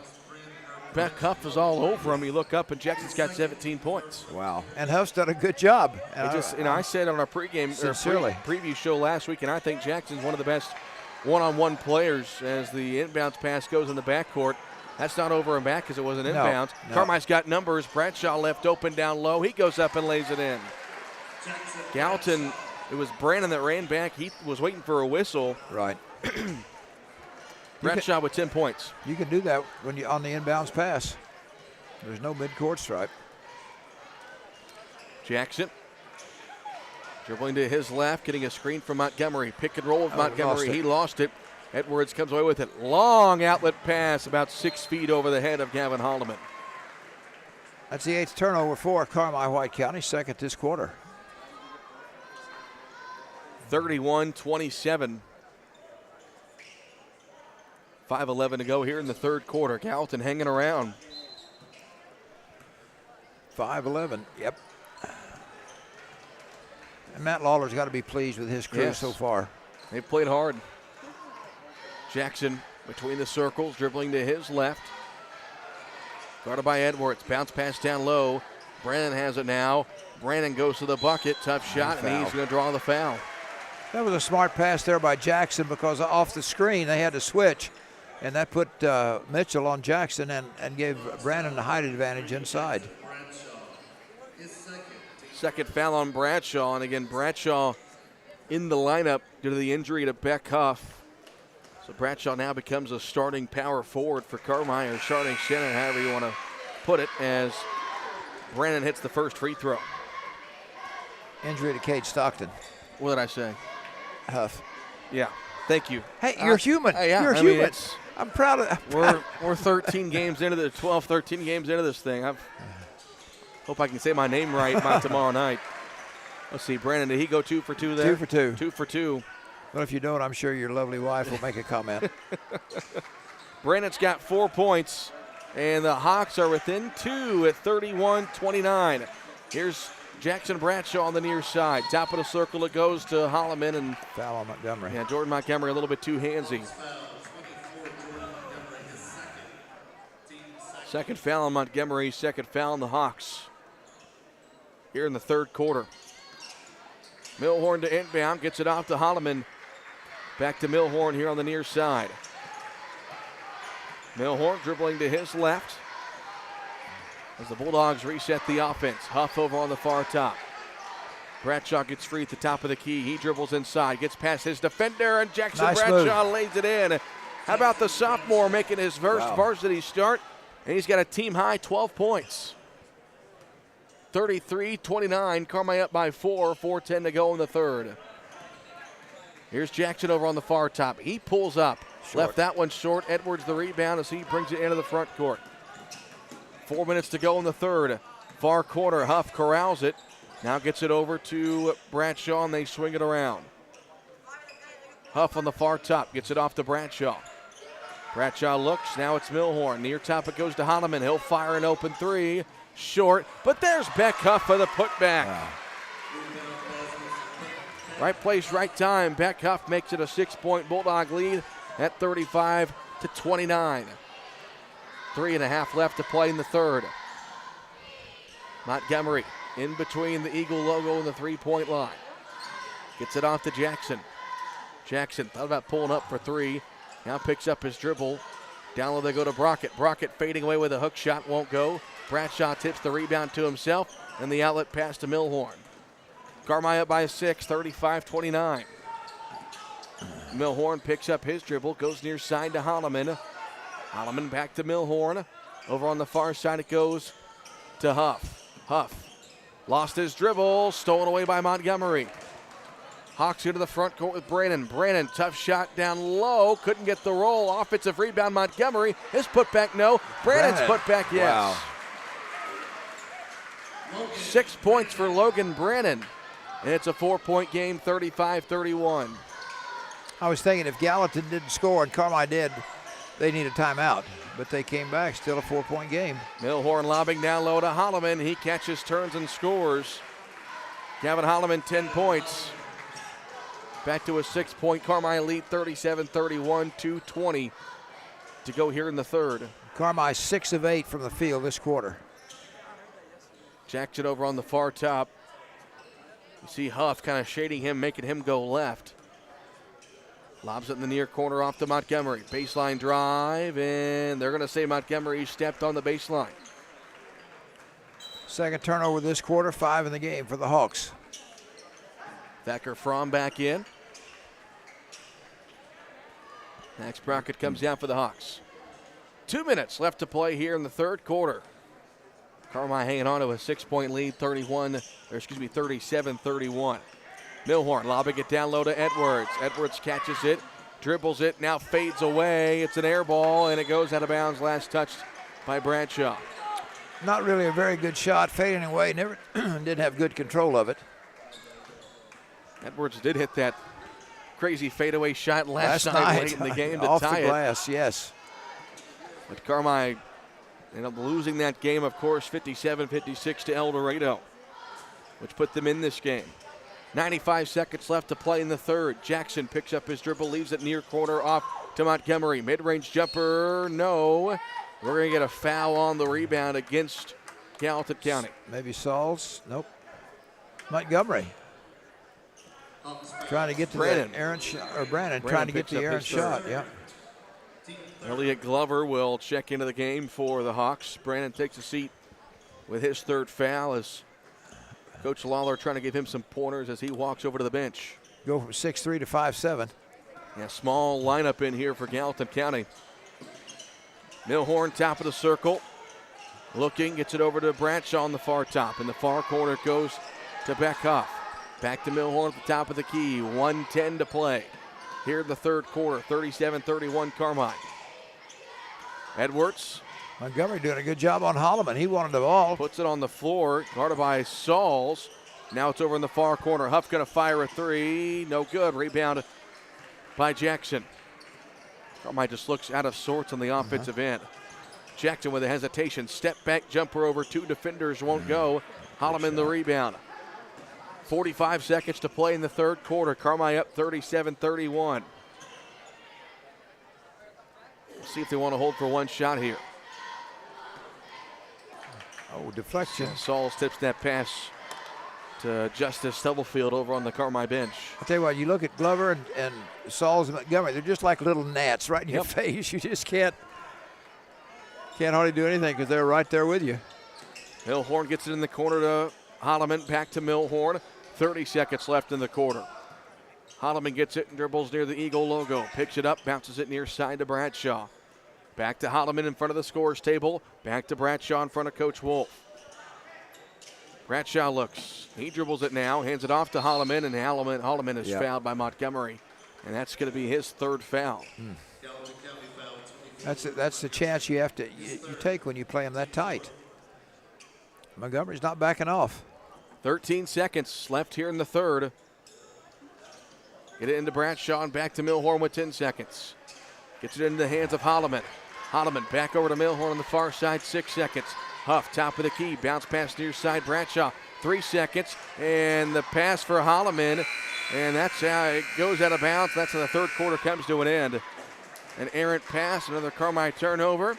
Beck Huff is all over him. You look up, and Jackson's got 17 points. Wow. And Huff's done a good job. I said on our pregame preview show last week, and I think Jackson's one of the best one-on-one players as the inbounds pass goes in the backcourt. That's not over and back because it was an No, inbounds. no. Carmi's got numbers. Bradshaw left open down low. He goes up and lays it in. Gallatin, it was Brandon that ran back. He was waiting for a whistle. Right. Bradshaw with 10 points. You can do that when you on the inbounds pass. There's no mid-court stripe. Jackson dribbling to his left, getting a screen from Montgomery. Pick and roll with Montgomery. He lost it. Edwards comes away with it. Long outlet pass, about 6 feet over the head of Gavin Holloman. That's the 8th turnover for Carmi-White County, second this quarter. 31-27. 5:11 to go here in the third quarter. Gallatin hanging around. 5-11, yep. And Matt Lawler's got to be pleased with his crew so far. They've played hard. Jackson between the circles, dribbling to his left. Guarded by Edwards. Bounce pass down low. Brandon has it now. Brandon goes to the bucket. Tough shot, and he's going to draw the foul. That was a smart pass there by Jackson because off the screen they had to switch. And that put Mitchell on Jackson and gave Brandon the height advantage inside. Second foul on Bradshaw, and again, Bradshaw in the lineup due to the injury to Beck Huff. So Bradshaw now becomes a starting power forward for Carmi, or starting center, however you want to put it, as Brandon hits the first free throw. Injury to Cade Stockton. What did I say? Huff. Yeah, thank you. Hey, you're human. Yeah, you're human. I'm proud of We're 13 games into the 13 games into this thing. Hope I can say my name right by tomorrow night. Let's see, Brandon, did he go 2 for 2 there? 2 for 2. 2 for 2. Well, if you don't, I'm sure your lovely wife will make a comment. Brandon's got 4 points, and the Hawks are within 2 at 31-29. Here's Jackson Bradshaw on the near side. Top of the circle, it goes to Holloman, and foul on Montgomery. Yeah, Jordan Montgomery a little bit too handsy. Second foul on Montgomery, second foul on the Hawks. Here in the third quarter. Milhorn to inbound, gets it off to Holloman. Back to Milhorn here on the near side. Milhorn dribbling to his left as the Bulldogs reset the offense. Huff over on the far top. Bradshaw gets free at the top of the key. He dribbles inside, gets past his defender, and Jackson Bradshaw lays it in. How about the sophomore making his first varsity start? And he's got a team-high 12 points. 33-29, Carmi up by 4, 4:10 to go in the third. Here's Jackson over on the far top. He pulls up, left that one short. Edwards the rebound as he brings it into the front court. 4 minutes to go in the third. Far corner, Huff corrals it. Now gets it over to Bradshaw, and they swing it around. Huff on the far top, gets it off to Bradshaw. Bradshaw looks, now it's Milhorn. Near top it goes to Holloman. He'll fire an open three. Short, but there's Beck Huff for the putback. Wow. Right place, right time. Beck Huff makes it a 6-point Bulldog lead at 35-29. 3.5 left to play in the third. Montgomery in between the Eagle logo and the 3-point line. Gets it off to Jackson. Jackson thought about pulling up for 3. Now picks up his dribble. Down low they go to Brockett. Brockett fading away with a hook shot, won't go. Bradshaw tips the rebound to himself, and the outlet pass to Milhorn. Carmi up by 6, 35-29. Milhorn picks up his dribble, goes near side to Holloman. Holloman back to Milhorn. Over on the far side it goes to Huff. Huff lost his dribble, stolen away by Montgomery. Hawks here to the front court with Brandon. Brandon, tough shot down low. Couldn't get the roll. Offensive rebound, Montgomery. His putback, no. Brandon's putback, yes. Wow. 6 points for Logan Brandon. And it's a 4-point game, 35-31. I was thinking if Gallatin didn't score and Carmi did, they need a timeout. But they came back, still a 4-point game. Milhorn lobbing down low to Holloman. He catches, turns, and scores. Gavin Holloman, 10 points. Back to a 6-point Carmi lead, 37-31, 2:20 to go here in the third. Carmi 6 of 8 from the field this quarter. Jackson over on the far top. You see Huff kind of shading him, making him go left. Lobs it in the near corner off to Montgomery. Baseline drive, and they're going to say Montgomery stepped on the baseline. Second turnover this quarter, 5 in the game for the Hawks. Thacker Fromm back in. Max Brockett comes down for the Hawks. 2 minutes left to play here in the third quarter. Carmi hanging on to a 6-point lead, 37-31. Milhorn lobbing it down low to Edwards. Edwards catches it, dribbles it, now fades away. It's an air ball, and it goes out of bounds. Last touched by Bradshaw. Not really a very good shot, fading away. Never did have good control of it. Edwards did hit that crazy fadeaway shot last night late in the game to off tie the it. glass, yes. But Carmi ended up losing that game, of course, 57-56 to El Dorado, which put them in this game. 95 seconds left to play in the third. Jackson picks up his dribble, leaves it near corner off to Montgomery. Mid-range jumper, no. We're going to get a foul on the rebound against Gallatin County. Maybe Sauls, nope. Montgomery. Trying to get to Brandon. the Aaron shot, or Brandon trying to get the Aaron shot, yeah. Elliott Glover will check into the game for the Hawks. Brandon takes a seat with his third foul as Coach Lawler trying to give him some pointers as he walks over to the bench. Go from 6'3" to 5'7". Yeah, small lineup in here for Gallatin County. Milhorn, top of the circle. Looking, gets it over to Bradshaw on the far top. In the far corner it goes to Beckhoff. Back to Milhorn at the top of the key. 1:10 to play here in the third quarter. 37-31 Carmi. Edwards. Montgomery doing a good job on Holloman. He wanted the ball. Puts it on the floor, guarded by Sauls. Now it's over in the far corner. Huff going to fire a three. No good. Rebound by Jackson. Carmi just looks out of sorts on the offensive end. Jackson with a hesitation. Step back jumper over 2 defenders won't go. Holloman the rebound. 45 seconds to play in the third quarter. Carmi up 37-31. We'll see if they want to hold for one shot here. Oh, deflection. Sauls tips that pass to Justice Stubblefield over on the Carmi bench. I'll tell you what, you look at Glover and Sauls and Montgomery, they're just like little gnats right in your face. You just can't hardly do anything because they're right there with you. Milhorn gets it in the corner to Holloman, back to Milhorn. 30 seconds left in the quarter. Holloman gets it and dribbles near the Eagle logo. Picks it up, bounces it near side to Bradshaw. Back to Holloman in front of the scorer's table. Back to Bradshaw in front of Coach Wolf. Bradshaw looks. He dribbles it now, hands it off to Holloman, and Holloman is fouled by Montgomery. And that's going to be his third foul. That's the chance you have to you take when you play him that tight. Montgomery's not backing off. 13 seconds left here in the third. Get it into Bradshaw and back to Milhorn with 10 seconds. Gets it into the hands of Holloman. Holloman back over to Milhorn on the far side, 6 seconds. Huff, top of the key, bounce pass near side, Bradshaw, 3 seconds, and the pass for Holloman, and that's how it goes out of bounds. That's how the third quarter comes to an end. An errant pass, another Carmi turnover,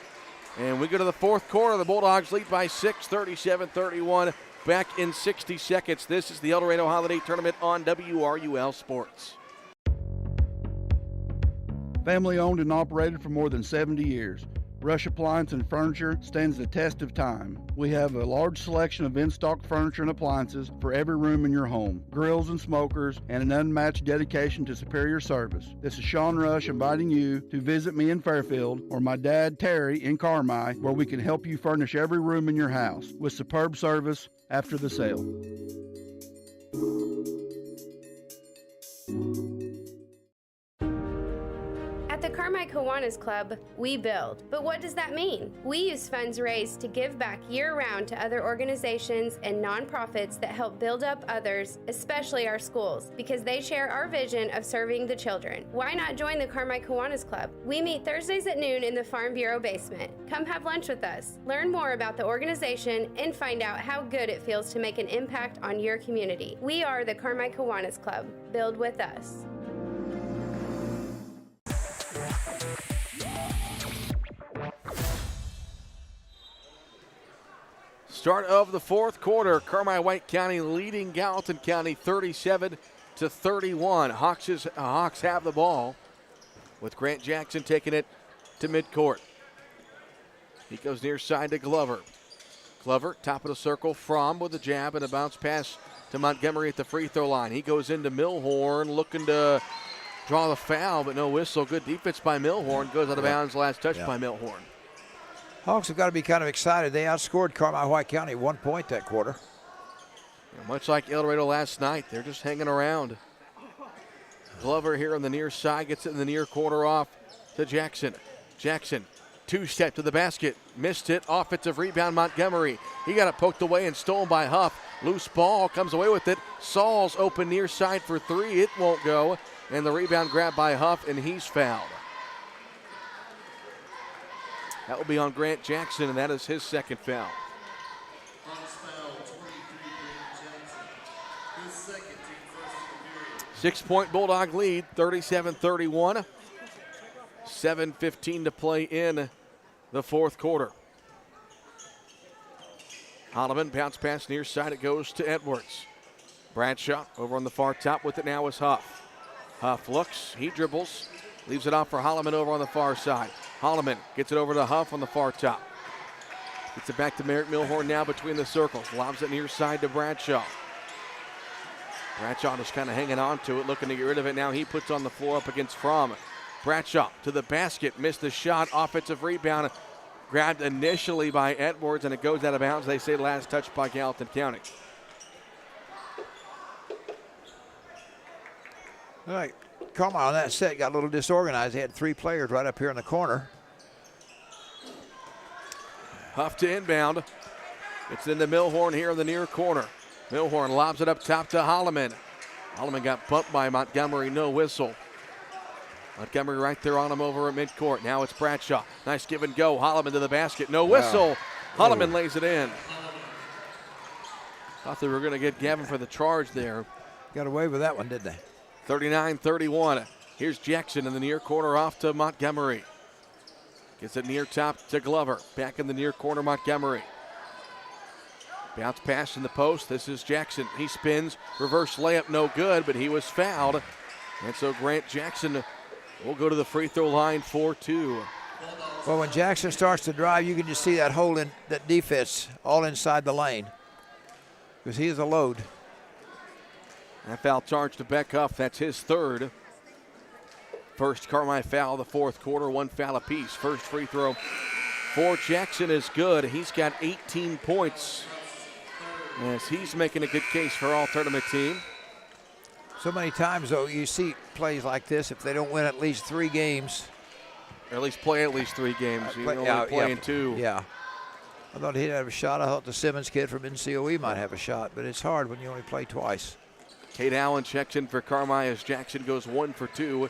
and we go to the fourth quarter. The Bulldogs lead by 6, 37-31. Back in 60 seconds. This is the El Dorado Holiday Tournament on WRUL Sports. Family owned and operated for more than 70 years. Rush Appliance and Furniture stands the test of time. We have a large selection of in-stock furniture and appliances for every room in your home, grills and smokers, and an unmatched dedication to superior service. This is Sean Rush inviting you to visit me in Fairfield or my dad Terry in Carmi, where we can help you furnish every room in your house with superb service after the sale. At the Carmi-Kiwanis Club, we build. But what does that mean? We use funds raised to give back year-round to other organizations and nonprofits that help build up others, especially our schools, because they share our vision of serving the children. Why not join the Carmi-Kiwanis Club? We meet Thursdays at noon in the Farm Bureau basement. Come have lunch with us. Learn more about the organization and find out how good it feels to make an impact on your community. We are the Carmi-Kiwanis Club. Build with us. Start of the fourth quarter. Carmi-White County leading Gallatin County 37-31. Hawks have the ball with Grant Jackson taking it to midcourt. He goes near side to Glover. Glover, top of the circle, Fromm with a jab and a bounce pass to Montgomery at the free throw line. He goes into Milhorn looking to draw the foul, but no whistle. Good defense by Milhorn. Goes out of bounds, last touch by Milhorn. Hawks have got to be kind of excited. They outscored Carmi-White County 1 point that quarter. Much like El Dorado last night, they're just hanging around. Glover here on the near side, gets it in the near corner off to Jackson. Jackson, two-step to the basket, missed it, offensive rebound Montgomery. He got it poked away and stolen by Huff. Loose ball, comes away with it. Saul's open near side for three, it won't go. And the rebound grabbed by Huff, and he's fouled. That will be on Grant Jackson, and that is his second foul. 6-point Bulldog lead, 37-31. 7:15 to play in the fourth quarter. Holloman bounce pass near side. It goes to Edwards. Bradshaw over on the far top with it now is Huff. Huff looks, he dribbles, leaves it off for Holloman over on the far side. Holloman gets it over to Huff on the far top. Gets it back to Merrick Milhorn now between the circles. Lobs it near side to Bradshaw. Bradshaw just kind of hanging on to it, looking to get rid of it. Now he puts on the floor up against Fromm. Bradshaw to the basket, missed the shot, offensive rebound, grabbed initially by Edwards, and it goes out of bounds. They say last touch by Gallatin County. All right, Carmi on that set got a little disorganized. They had three players right up here in the corner. Huff to inbound. It's into Milhorn here in the near corner. Milhorn lobs it up top to Holloman. Holloman got bumped by Montgomery, no whistle. Montgomery right there on him over at midcourt. Now it's Bradshaw. Nice give and go. Holloman to the basket. No whistle. Wow. Holloman lays it in. Thought they were going to get Gavin for the charge there. Got away with that one, didn't they? 39-31. Here's Jackson in the near corner off to Montgomery. Gets it near top to Glover. Back in the near corner, Montgomery. Bounce pass in the post. This is Jackson. He spins. Reverse layup, no good, but he was fouled. And so Grant Jackson will go to the free throw line for two. Well, when Jackson starts to drive, you can just see that hole in that defense all inside the lane because he is a load. That foul charge to Beck Huff. That's his third. First Carmi foul of the fourth quarter, one foul apiece. First free throw for Jackson is good. He's got 18 points as he's making a good case for all tournament team. So many times, though, you see plays like this, if they don't win at least 3 games. Or at least play at least 3 games. You only play in 2. Yeah. I thought he'd have a shot. I thought the Simmons kid from NCOE might have a shot, but it's hard when you only play twice. Kate Allen checks in for Carmi as Jackson goes 1 for 2.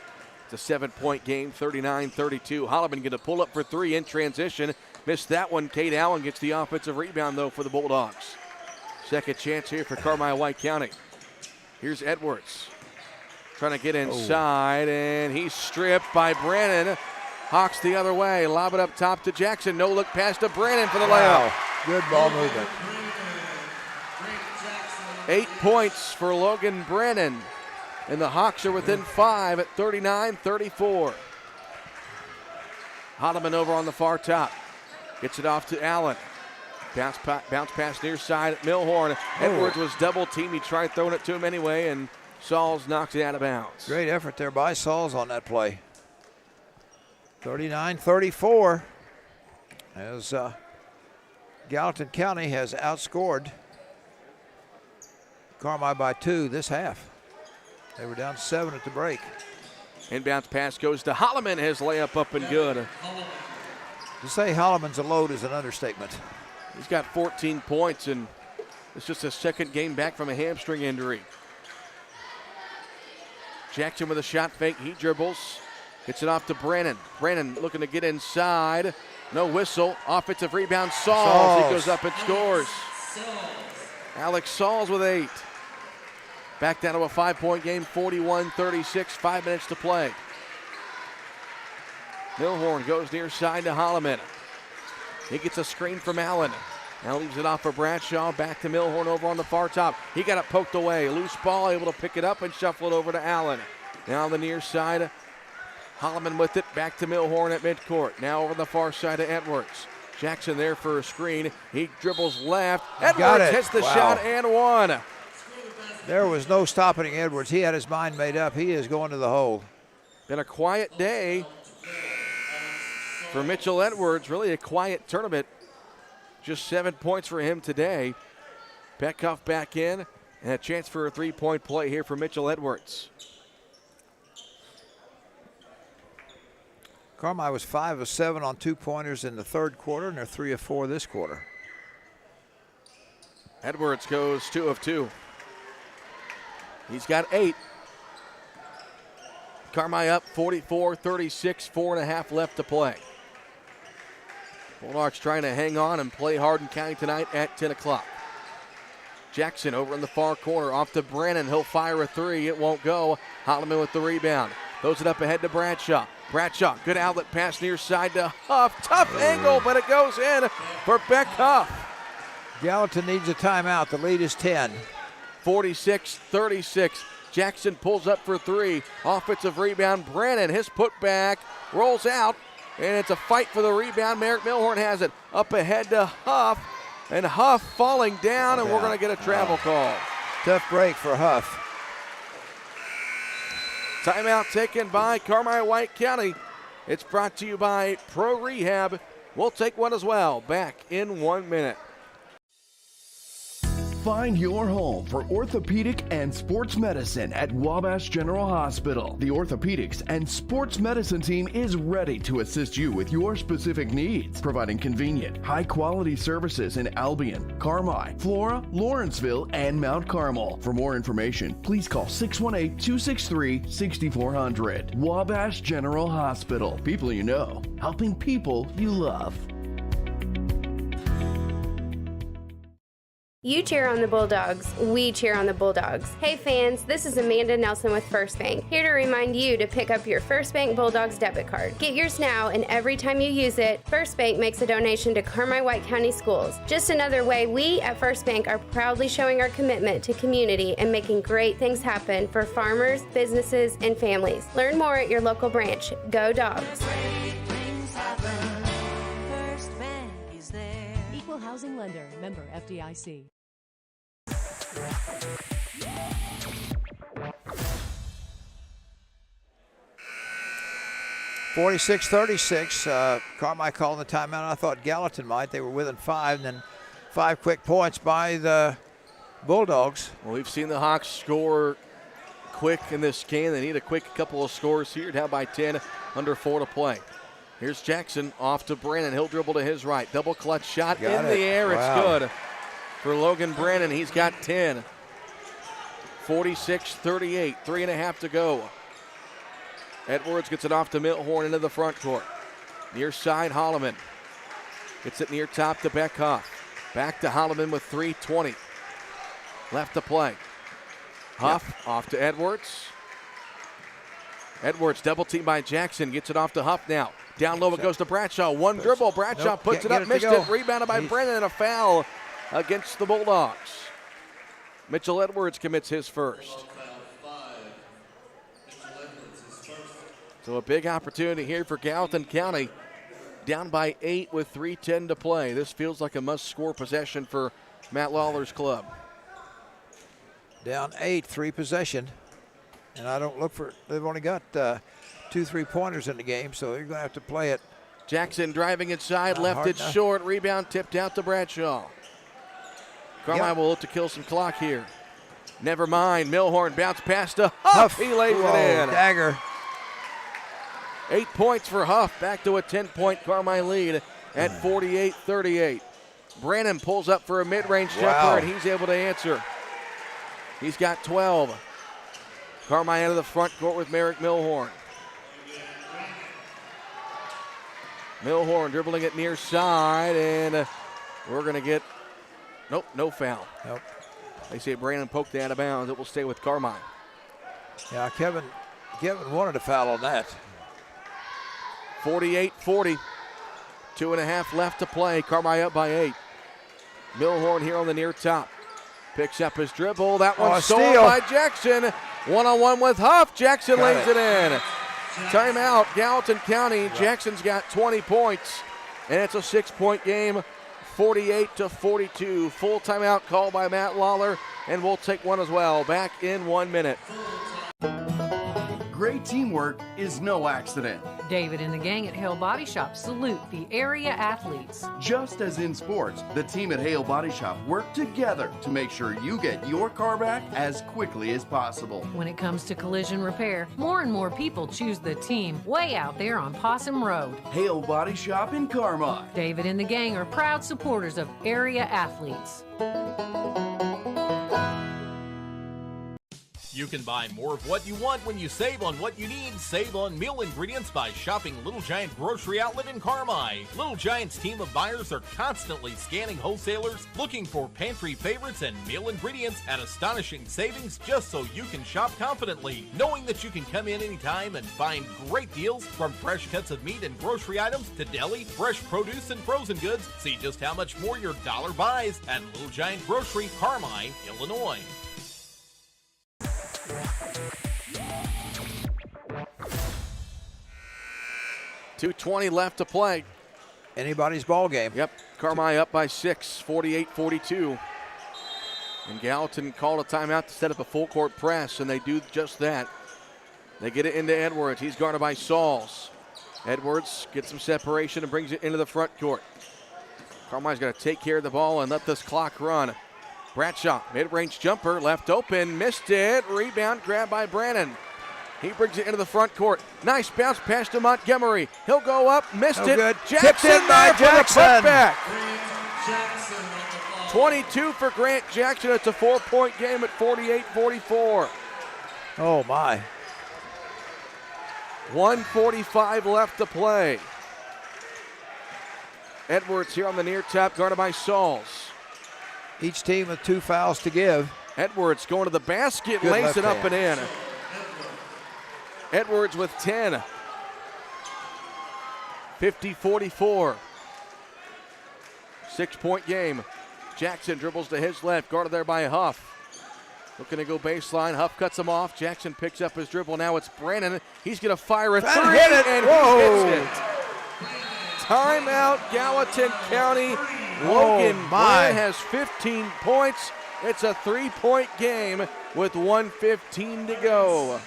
It's a 7-point game, 39-32. Holloman going to pull up for 3 in transition. Missed that one. Kate Allen gets the offensive rebound, though, for the Bulldogs. Second chance here for Carmi-White County. Here's Edwards trying to get inside, and he's stripped by Brannon. Hawks the other way. Lob it up top to Jackson. No look pass to Brannon for the layup. Good ball movement. 8 points for Logan Brannon. And the Hawks are within 5 at 39-34. Holloman over on the far top. Gets it off to Allen. Bounce pass near side at Milhorn. Edwards was double teamed. He tried throwing it to him anyway, and Sauls knocks it out of bounds. Great effort there by Sauls on that play. 39-34 as Gallatin County has outscored Carmi by 2 this half. They were down 7 at the break. Inbounds pass goes to Holloman. His layup up and good. To say Holloman's a load is an understatement. He's got 14 points, and it's just his second game back from a hamstring injury. Jackson with a shot fake. He dribbles. Gets it off to Brannon. Brannon looking to get inside. No whistle. Offensive rebound. Sauls. He goes up and scores. Alex Sauls with 8. Back down to a 5-point game, 41-36, 5 minutes to play. Milhorn goes near side to Holloman. He gets a screen from Allen. Now leaves it off for Bradshaw. Back to Milhorn over on the far top. He got it poked away. Loose ball, able to pick it up and shuffle it over to Allen. Now on the near side Holloman with it, back to Milhorn at midcourt. Now over the far side to Edwards. Jackson there for a screen. He dribbles left. Edwards hits the shot and one. There was no stopping Edwards. He had his mind made up. He is going to the hole. Been a quiet day for Mitchell Edwards. Really a quiet tournament. Just 7 points for him today. Petkoff back in, and a chance for a three-point play here for Mitchell Edwards. Carmi was 5 of 7 on 2-pointers in the third quarter, and they're 3 of 4 this quarter. Edwards goes 2 of 2. He's got 8. Carmi up 44-36, 4.5 left to play. Bulldogs trying to hang on and play Hardin County tonight at 10 o'clock. Jackson over in the far corner, off to Brannon. He'll fire a three. It won't go. Holloman with the rebound. Throws it up ahead to Bradshaw. Bradshaw, good outlet pass near side to Huff. Tough angle, but it goes in for Beck Huff. Gallatin needs a timeout. The lead is 10. 46-36. Jackson pulls up for three. Offensive rebound. Brannon, his putback, rolls out, and it's a fight for the rebound. Merrick Milhorn has it. Up ahead to Huff, and Huff falling down, and we're going to get a travel call. Tough break for Huff. Timeout taken by Carmi-White County. It's brought to you by Pro Rehab. We'll take one as well. Back in 1 minute. Find your home for orthopedic and sports medicine at Wabash General Hospital. The orthopedics and sports medicine team is ready to assist you with your specific needs, providing convenient, high-quality services in Albion, Carmi, Flora, Lawrenceville, and Mount Carmel. For more information, please call 618-263-6400. Wabash General Hospital. People you know, helping people you love. You cheer on the Bulldogs, we cheer on the Bulldogs. Hey fans, this is Amanda Nelson with First Bank, here to remind you to pick up your First Bank Bulldogs debit card. Get yours now, and every time you use it, First Bank makes a donation to Carmi-White County Schools. Just another way we at First Bank are proudly showing our commitment to community and making great things happen for farmers, businesses, and families. Learn more at your local branch. Go Dogs! Equal housing lender, member FDIC. 46-36. Carmi calling the timeout. I thought Gallatin might. They were within 5, and then 5 quick points by the Bulldogs. Well, we've seen the Hawks score quick in this game. They need a quick couple of scores here. Down by 10, under 4 to play. Here's Jackson off to Brannon. He'll dribble to his right. Double clutch shot in the air. It's good for Logan Brannon. He's got 10. 46-38, 3.5 to go. Edwards gets it off to Milhorn into the front court. Near side, Holloman. Gets it near top to Beckhoff. Back to Holloman with 3:20 left to play. Huff off to Edwards. Edwards double team by Jackson. Gets it off to Huff now. Down low it goes to Bradshaw. One dribble. Bradshaw puts it up, missed it. Rebounded by Brennan, and a foul against the Bulldogs. Mitchell Edwards commits his first. So a big opportunity here for Gallatin County. Down by 8 with 3:10 to play. This feels like a must-score possession for Matt Lawler's club. Down 8, 3 possession. And I don't look for, they've only got 2 3-pointers in the game, so you're going to have to play it. Jackson driving inside, left it short. Rebound tipped out to Bradshaw. Carmi will look to kill some clock here. Never mind. Milhorn bounce pass to Huff. He lays it in. Dagger. 8 points for Huff. Back to a 10-point Carmi lead at 48-38. Brannon pulls up for a mid-range jumper, and he's able to answer. He's got 12. Carmi out of the front court with Merrick Milhorn. Milhorn dribbling it near side, and we're going to get, no foul. Nope. They say Brandon poked it out of bounds. It will stay with Carmi. Yeah, Kevin wanted a foul on that. 48-40. 2.5 left to play. Carmi up by 8. Milhorn here on the near top. Picks up his dribble. That one's stolen by Jackson. One-on-one with Huff. Jackson lays it in. Timeout, Gallatin County. Jackson's got 20 points, and it's a 6-point game, 48-42. Full timeout called by Matt Lawler, and we'll take one as well. Back in 1 minute. Great teamwork is no accident. David and the gang at Hale Body Shop salute the area athletes. Just as in sports, the team at Hale Body Shop work together to make sure you get your car back as quickly as possible. When it comes to collision repair, more and more people choose the team way out there on Possum Road. Hale Body Shop in Carmi. David and the gang are proud supporters of area athletes. You can buy more of what you want when you save on what you need. Save on meal ingredients by shopping Little Giant Grocery Outlet in Carmi. Little Giant's team of buyers are constantly scanning wholesalers, looking for pantry favorites and meal ingredients at astonishing savings just so you can shop confidently, knowing that you can come in anytime and find great deals from fresh cuts of meat and grocery items to deli, fresh produce, and frozen goods. See just how much more your dollar buys at Little Giant Grocery, Carmi, Illinois. 2:20 left to play. Anybody's ball game. Yep, Carmi up by 6, 48-42. And Gallatin called a timeout to set up a full court press, and they do just that. They get it into Edwards. He's guarded by Sauls. Edwards gets some separation and brings it into the front court. Carmi's got to take care of the ball and let this clock run. Bradshaw, mid-range jumper, left open, missed it. Rebound grabbed by Brannon. He brings it into the front court. Nice bounce pass to Montgomery. He'll go up, missed it. Good. Jackson Tipped in by Jackson. Putback. 22 for Grant Jackson. It's a 4-point game at 48-44. Oh, my. 1:45 left to play. Edwards here on the near top, guarded by Sauls. Each team with 2 fouls to give. Edwards going to the basket, Good lays it up hand. and in. Edwards with 10. 50-44. 6-point game. Jackson dribbles to his left, guarded there by Huff. Looking to go baseline. Huff cuts him off. Jackson picks up his dribble. Now it's Brannon. He's going to fire a three, hit it. and Whoa. he hits it. Timeout, Gallatin County. Logan Brannon has 15 points. It's a 3-point game with 1:15 to go.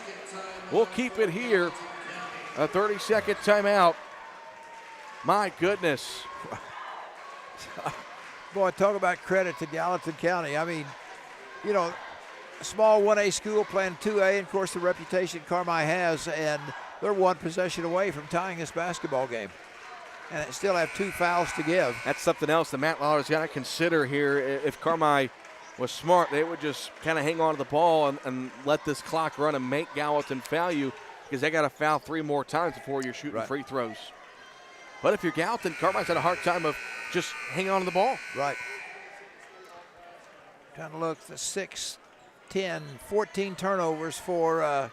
We'll keep it here. A 30-second timeout. My goodness. Boy, talk about credit to Gallatin County. I mean, you know, a small 1A school playing 2A, and of course the reputation Carmi has, and they're one possession away from tying this basketball game. And they still have 2 fouls to give. That's something else that Matt Lawler's got to consider here. If Carmi was smart, they would just kind of hang on to the ball and let this clock run and make Gallatin foul you, because they got to foul 3 more times before you're shooting free throws. But if you're Gallatin, Carmi's had a hard time of just hanging on to the ball. Right. Trying to look, the 6, 10, 14 turnovers for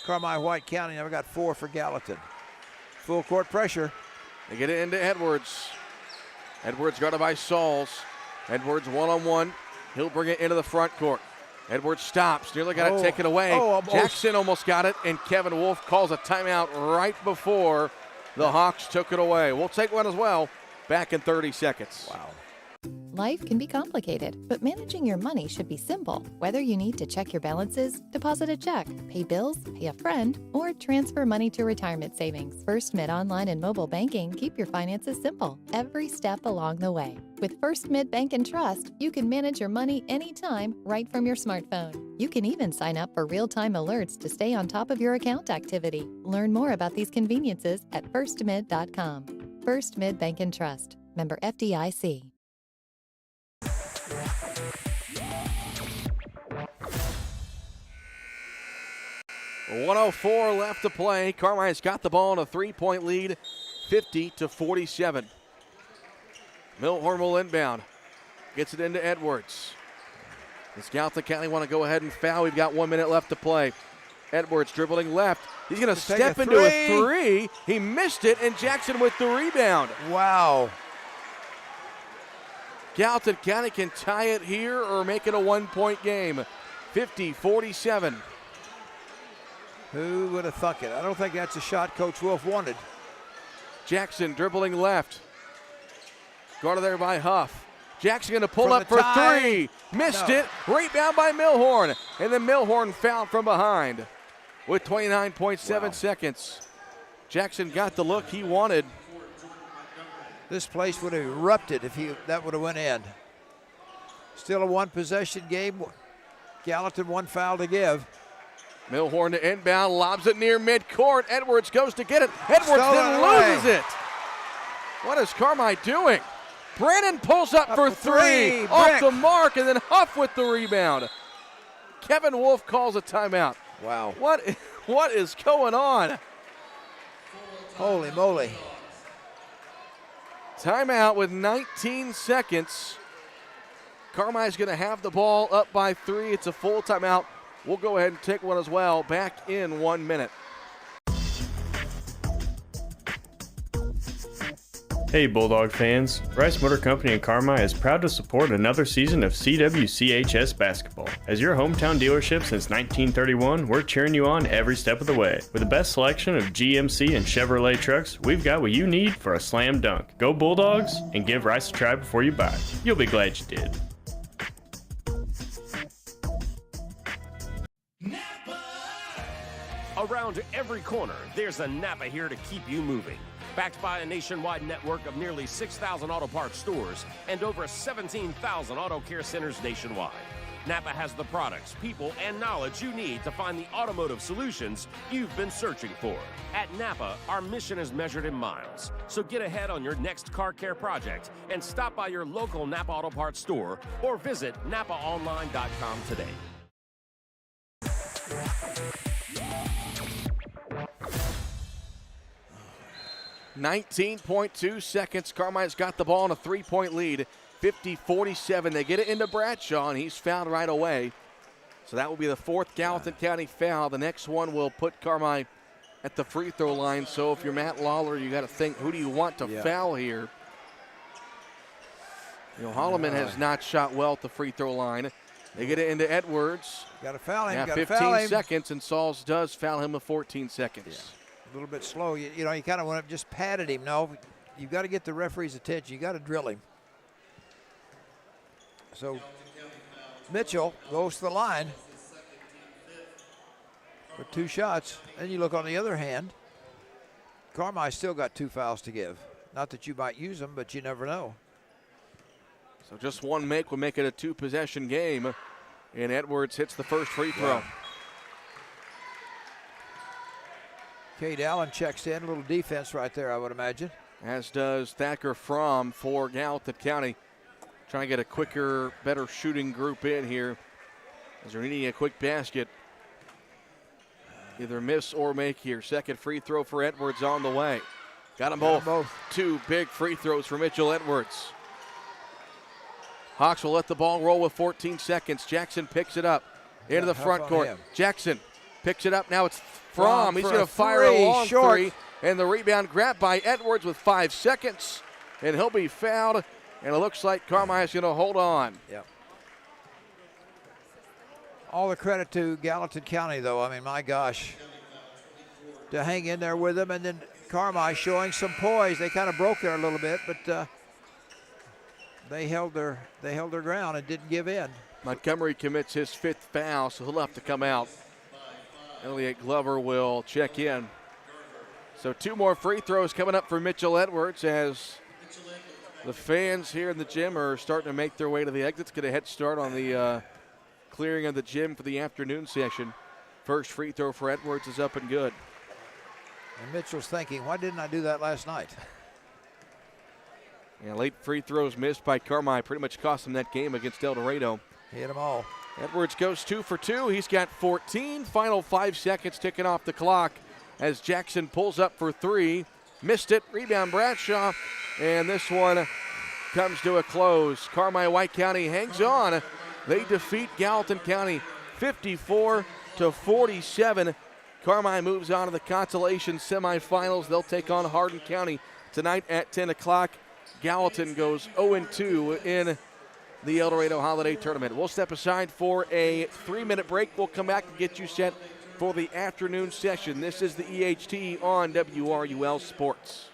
Carmi-White County. Now we got 4 for Gallatin. Full court pressure. They get it into Edwards. Edwards guarded by Sauls. Edwards one-on-one. He'll bring it into the front court. Edwards stops. Nearly got to take it away. Jackson almost got it, and Kevin Wolf calls a timeout right before the Hawks took it away. We'll take one as well. Back in 30 seconds. Wow. Life can be complicated, but managing your money should be simple. Whether you need to check your balances, deposit a check, pay bills, pay a friend, or transfer money to retirement savings, First Mid Online and Mobile Banking keep your finances simple every step along the way. With First Mid Bank and Trust, you can manage your money anytime right from your smartphone. You can even sign up for real-time alerts to stay on top of your account activity. Learn more about these conveniences at firstmid.com. First Mid Bank and Trust. Member FDIC. .104 left to play. Carmi's got the ball in a 3-point lead, 50-47. Milhorn will inbound. Gets it into Edwards. Does Gallatin County want to go ahead and foul? We've got 1 minute left to play. Edwards dribbling left. He's going to step into a three. He missed it, and Jackson with the rebound. Wow. Gallatin County can tie it here or make it a 1-point game. 50-47. Who would have thunk it? I don't think that's a shot Coach Wolf wanted. Jackson dribbling left. Guarded there by Huff. Jackson going to pull From up the for tie. three. Missed No. it. Rebound by Milhorn. And then Milhorn fouled from behind with 29.7 seconds. Jackson got the look he wanted. This place would have erupted if that would have went in. Still a one-possession game. Gallatin one foul to give. Milhorn to inbound, lobs it near midcourt. Edwards goes to get it. Edwards Stolen then away. loses it. What is Carmi doing? Brandon pulls up for three. Brick. Off the mark, and then Huff with the rebound. Kevin Wolf calls a timeout. Wow. What is going on? Holy moly. Timeout with 19 seconds. Carmi's going to have the ball up by three. It's a full timeout. We'll go ahead and take one as well. Back in 1 minute. Hey Bulldog fans, Rice Motor Company in Carmi is proud to support another season of CWCHS basketball. As your hometown dealership since 1931, we're cheering you on every step of the way. With the best selection of GMC and Chevrolet trucks, we've got what you need for a slam dunk. Go Bulldogs and give Rice a try before you buy. You'll be glad you did. Around every corner, there's a Napa here to keep you moving. Backed by a nationwide network of nearly 6,000 auto parts stores and over 17,000 auto care centers nationwide. Napa has the products, people, and knowledge you need to find the automotive solutions you've been searching for. At Napa, our mission is measured in miles. So get ahead on your next car care project and stop by your local Napa Auto Parts store or visit NapaOnline.com today. 19.2 seconds. Carmi's got the ball in a three-point lead. 50-47. They get it into Bradshaw, and he's fouled right away. So that will be the fourth Gallatin County foul. The next one will put Carmi at the free throw line. So if you're Matt Lawler, you got to think, who do you want to foul here? You know, Holloman has not shot well at the free throw line. They get it into Edwards. Got to foul him. Yeah, Got to 15 foul him. seconds, and Sauls does foul him with 14 seconds. Yeah. A little bit slow. You know, you kind of want to just patted him. No, you've got to get the referee's attention. You got to drill him. So Mitchell goes to the line for two shots. Then you look on the other hand, Carmi still got two fouls to give. Not that you might use them, but you never know. So just one make will make it a two-possession game. And Edwards hits the first free throw. Wow. Cade Allen checks in. A little defense right there, I would imagine. As does Thacker Fromm for Gallatin County. Trying to get a quicker, better shooting group in here, as they're needing a quick basket. Either miss or make here. Second free throw for Edwards on the way. Got them both. Two big free throws for Mitchell Edwards. Hawks will let the ball roll with 14 seconds. Jackson picks it up into the front court. Jackson picks it up. Now it's Fromm. He's going to fire a long three. And the rebound grabbed by Edwards with 5 seconds. And he'll be fouled. And it looks like Carmi is going to hold on. Yep. All the credit to Gallatin County, though. I mean, my gosh. To hang in there with them. And then Carmi showing some poise. They kind of broke there a little bit, but they held their ground and didn't give in. Montgomery commits his fifth foul, so he'll have to come out. Elliot Glover will check in. So two more free throws coming up for Mitchell Edwards as the fans here in the gym are starting to make their way to the exits. Get a head start on the clearing of the gym for the afternoon session. First free throw for Edwards is up and good. And Mitchell's thinking, why didn't I do that last night? Yeah, late free throws missed by Carmi pretty much cost him that game against El Dorado. Hit them all. Edwards goes 2 for 2. He's got 14. Final 5 seconds ticking off the clock as Jackson pulls up for three. Missed it. Rebound Bradshaw. And this one comes to a close. Carmi-White County hangs on. They defeat Gallatin County 54-47. Carmi moves on to the consolation semifinals. They'll take on Hardin County tonight at 10 o'clock. Gallatin goes 0-2 in the El Dorado Holiday Tournament. We'll step aside for a 3-minute break. We'll come back and get you set for the afternoon session. This is the EHT on WRUL Sports.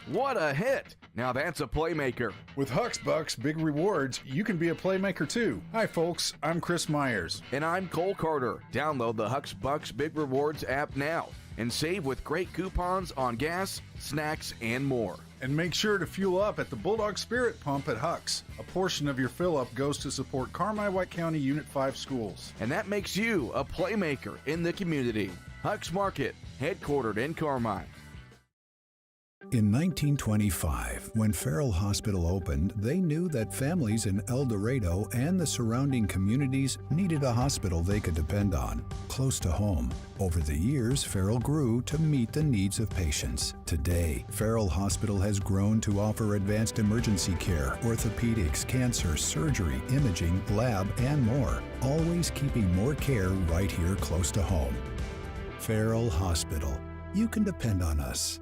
What a hit! Now that's a playmaker. With Huck's Bucks Big Rewards, you can be a playmaker too. Hi folks, I'm Chris Myers. And I'm Cole Carter. Download the Huck's Bucks Big Rewards app now and save with great coupons on gas, snacks, and more. And make sure to fuel up at the Bulldog Spirit Pump at Huck's. A portion of your fill-up goes to support Carmi-White County Unit 5 schools. And that makes you a playmaker in the community. Huck's Market, headquartered in Carmi. In 1925, when Farrell Hospital opened, they knew that families in El Dorado and the surrounding communities needed a hospital they could depend on, close to home. Over the years, Farrell grew to meet the needs of patients. Today, Farrell Hospital has grown to offer advanced emergency care, orthopedics, cancer, surgery, imaging, lab, and more, always keeping more care right here close to home. Farrell Hospital. You can depend on us.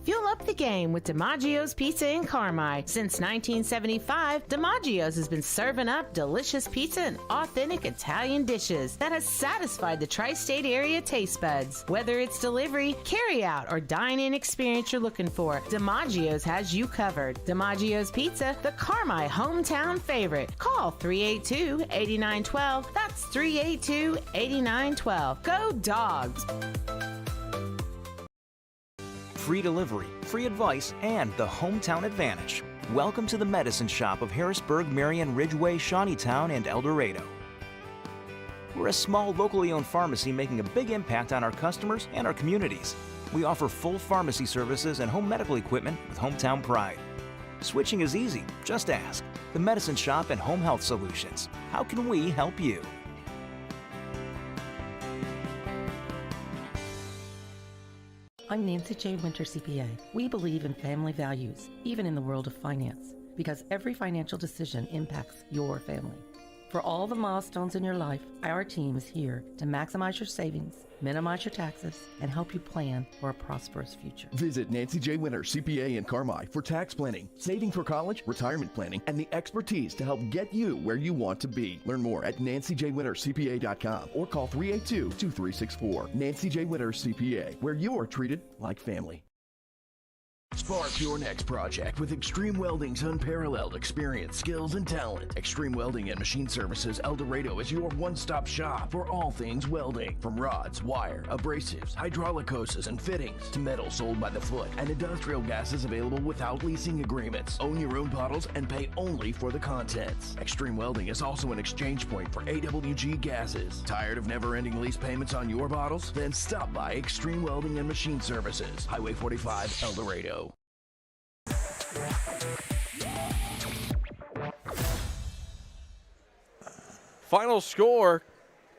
Fuel up the game with DiMaggio's Pizza in Carmi. Since 1975, DiMaggio's has been serving up delicious pizza and authentic Italian dishes that has satisfied the tri-state area taste buds. Whether it's delivery, carry-out, or dine-in experience you're looking for, DiMaggio's has you covered. DiMaggio's Pizza, the Carmi hometown favorite. Call 382-8912. That's 382-8912. Go Dogs! Free delivery, free advice, and the hometown advantage. Welcome to the Medicine Shop of Harrisburg, Marion, Ridgeway, Shawneetown, and El Dorado. We're a small, locally owned pharmacy making a big impact on our customers and our communities. We offer full pharmacy services and home medical equipment with hometown pride. Switching is easy, just ask. The Medicine Shop and Home Health Solutions. How can we help you? I'm Nancy J. Winter, CPA. We believe in family values, even in the world of finance, because every financial decision impacts your family. For all the milestones in your life, our team is here to maximize your savings, minimize your taxes, and help you plan for a prosperous future. Visit Nancy J. Winter, CPA in Carmi for tax planning, saving for college, retirement planning, and the expertise to help get you where you want to be. Learn more at nancyjwintercpa.com or call 382-2364. Nancy J. Winter, CPA, where you are treated like family. Spark your next project with Extreme Welding's unparalleled experience, skills, and talent. Extreme Welding and Machine Services El Dorado is your one-stop shop for all things welding. From rods, wire, abrasives, hydraulic hoses, and fittings to metal sold by the foot and industrial gases available without leasing agreements. Own your own bottles and pay only for the contents. Extreme Welding is also an exchange point for AWG gases. Tired of never-ending lease payments on your bottles? Then stop by Extreme Welding and Machine Services, Highway 45, El Dorado. Final score,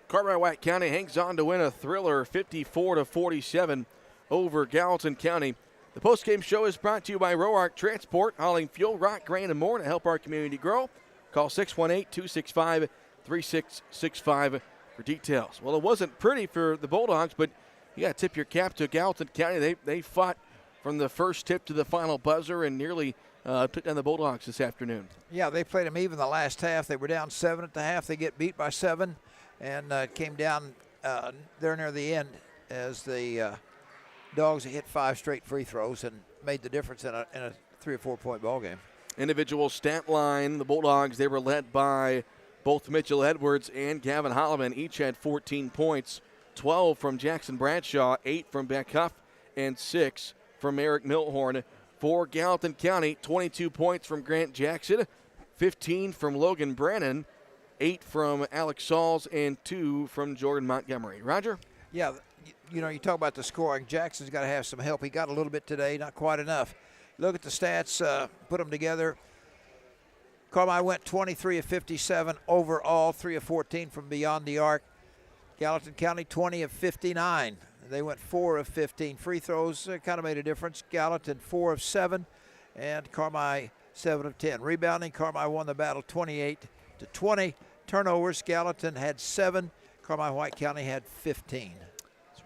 Carmi-White County hangs on to win a thriller 54-47 over Gallatin County. The postgame show is brought to you by Roark Transport, hauling fuel, rock, grain, and more to help our community grow. Call 618-265-3665 for details. Well, it wasn't pretty for the Bulldogs, but you got to tip your cap to Gallatin County. They fought from the first tip to the final buzzer and nearly took down the Bulldogs this afternoon. Yeah, they played them even the last half. They were down 7 at the half. They get beat by 7 and came down there near the end as the Dogs hit 5 straight free throws and made the difference in a 3 or 4 point ball game. Individual stat line, the Bulldogs, they were led by both Mitchell Edwards and Gavin Holloman. Each had 14 points, 12 from Jackson Bradshaw, 8 from Beck Huff, and 6 from Eric Milhorn. For Gallatin County, 22 points from Grant Jackson, 15 from Logan Brannon, 8 from Alex Sauls, and 2 from Jordan Montgomery. Roger? Yeah, you know, you talk about the scoring. Jackson's got to have some help. He got a little bit today, not quite enough. Look at the stats, put them together. Carmi went 23 of 57 overall, 3 of 14 from beyond the arc. Gallatin County 20 of 59. They went 4 of 15 free throws, kind of made a difference. Gallatin 4 of 7, and Carmi 7 of 10. Rebounding, Carmi won the battle 28-20. Turnovers, Gallatin had 7. Carmi-White County had 15.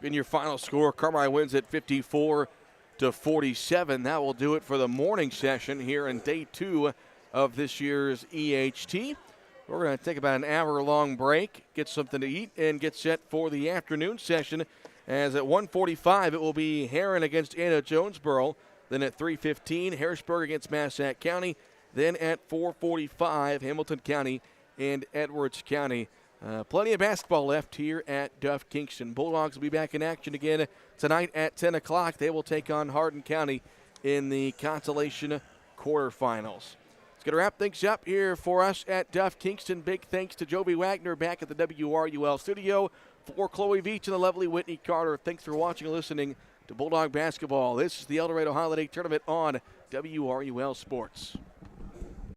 In your final score, Carmi wins at 54-47. That will do it for the morning session here in day 2 of this year's EHT. We're going to take about an hour-long break, get something to eat, and get set for the afternoon session. As at 1:45, it will be Heron against Anna Jonesboro. Then at 3:15, Harrisburg against Massac County. Then at 4:45, Hamilton County and Edwards County. Plenty of basketball left here at Duff Kingston. Bulldogs will be back in action again tonight at 10 o'clock. They will take on Hardin County in the consolation quarterfinals. It's going to wrap things up here for us at Duff Kingston. Big thanks to Joby Wagner back at the WRUL studio. For Chloe Veach and the lovely Whitney Carter, thanks for watching and listening to Bulldog Basketball. This is the El Dorado Holiday Tournament on WRUL Sports.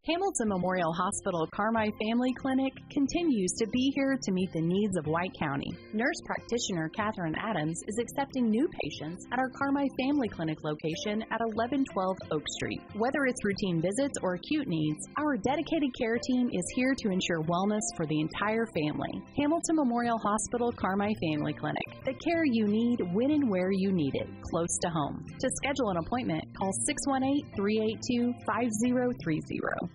Hamilton Memorial Hospital Carmi Family Clinic continues to be here to meet the needs of White County. Nurse practitioner Catherine Adams is accepting new patients at our Carmi Family Clinic location at 1112 Oak Street. Whether it's routine visits or acute needs, our dedicated care team is here to ensure wellness for the entire family. Hamilton Memorial Hospital Carmi Family Clinic. The care you need when and where you need it, close to home. To schedule an appointment, call 618-382-5030.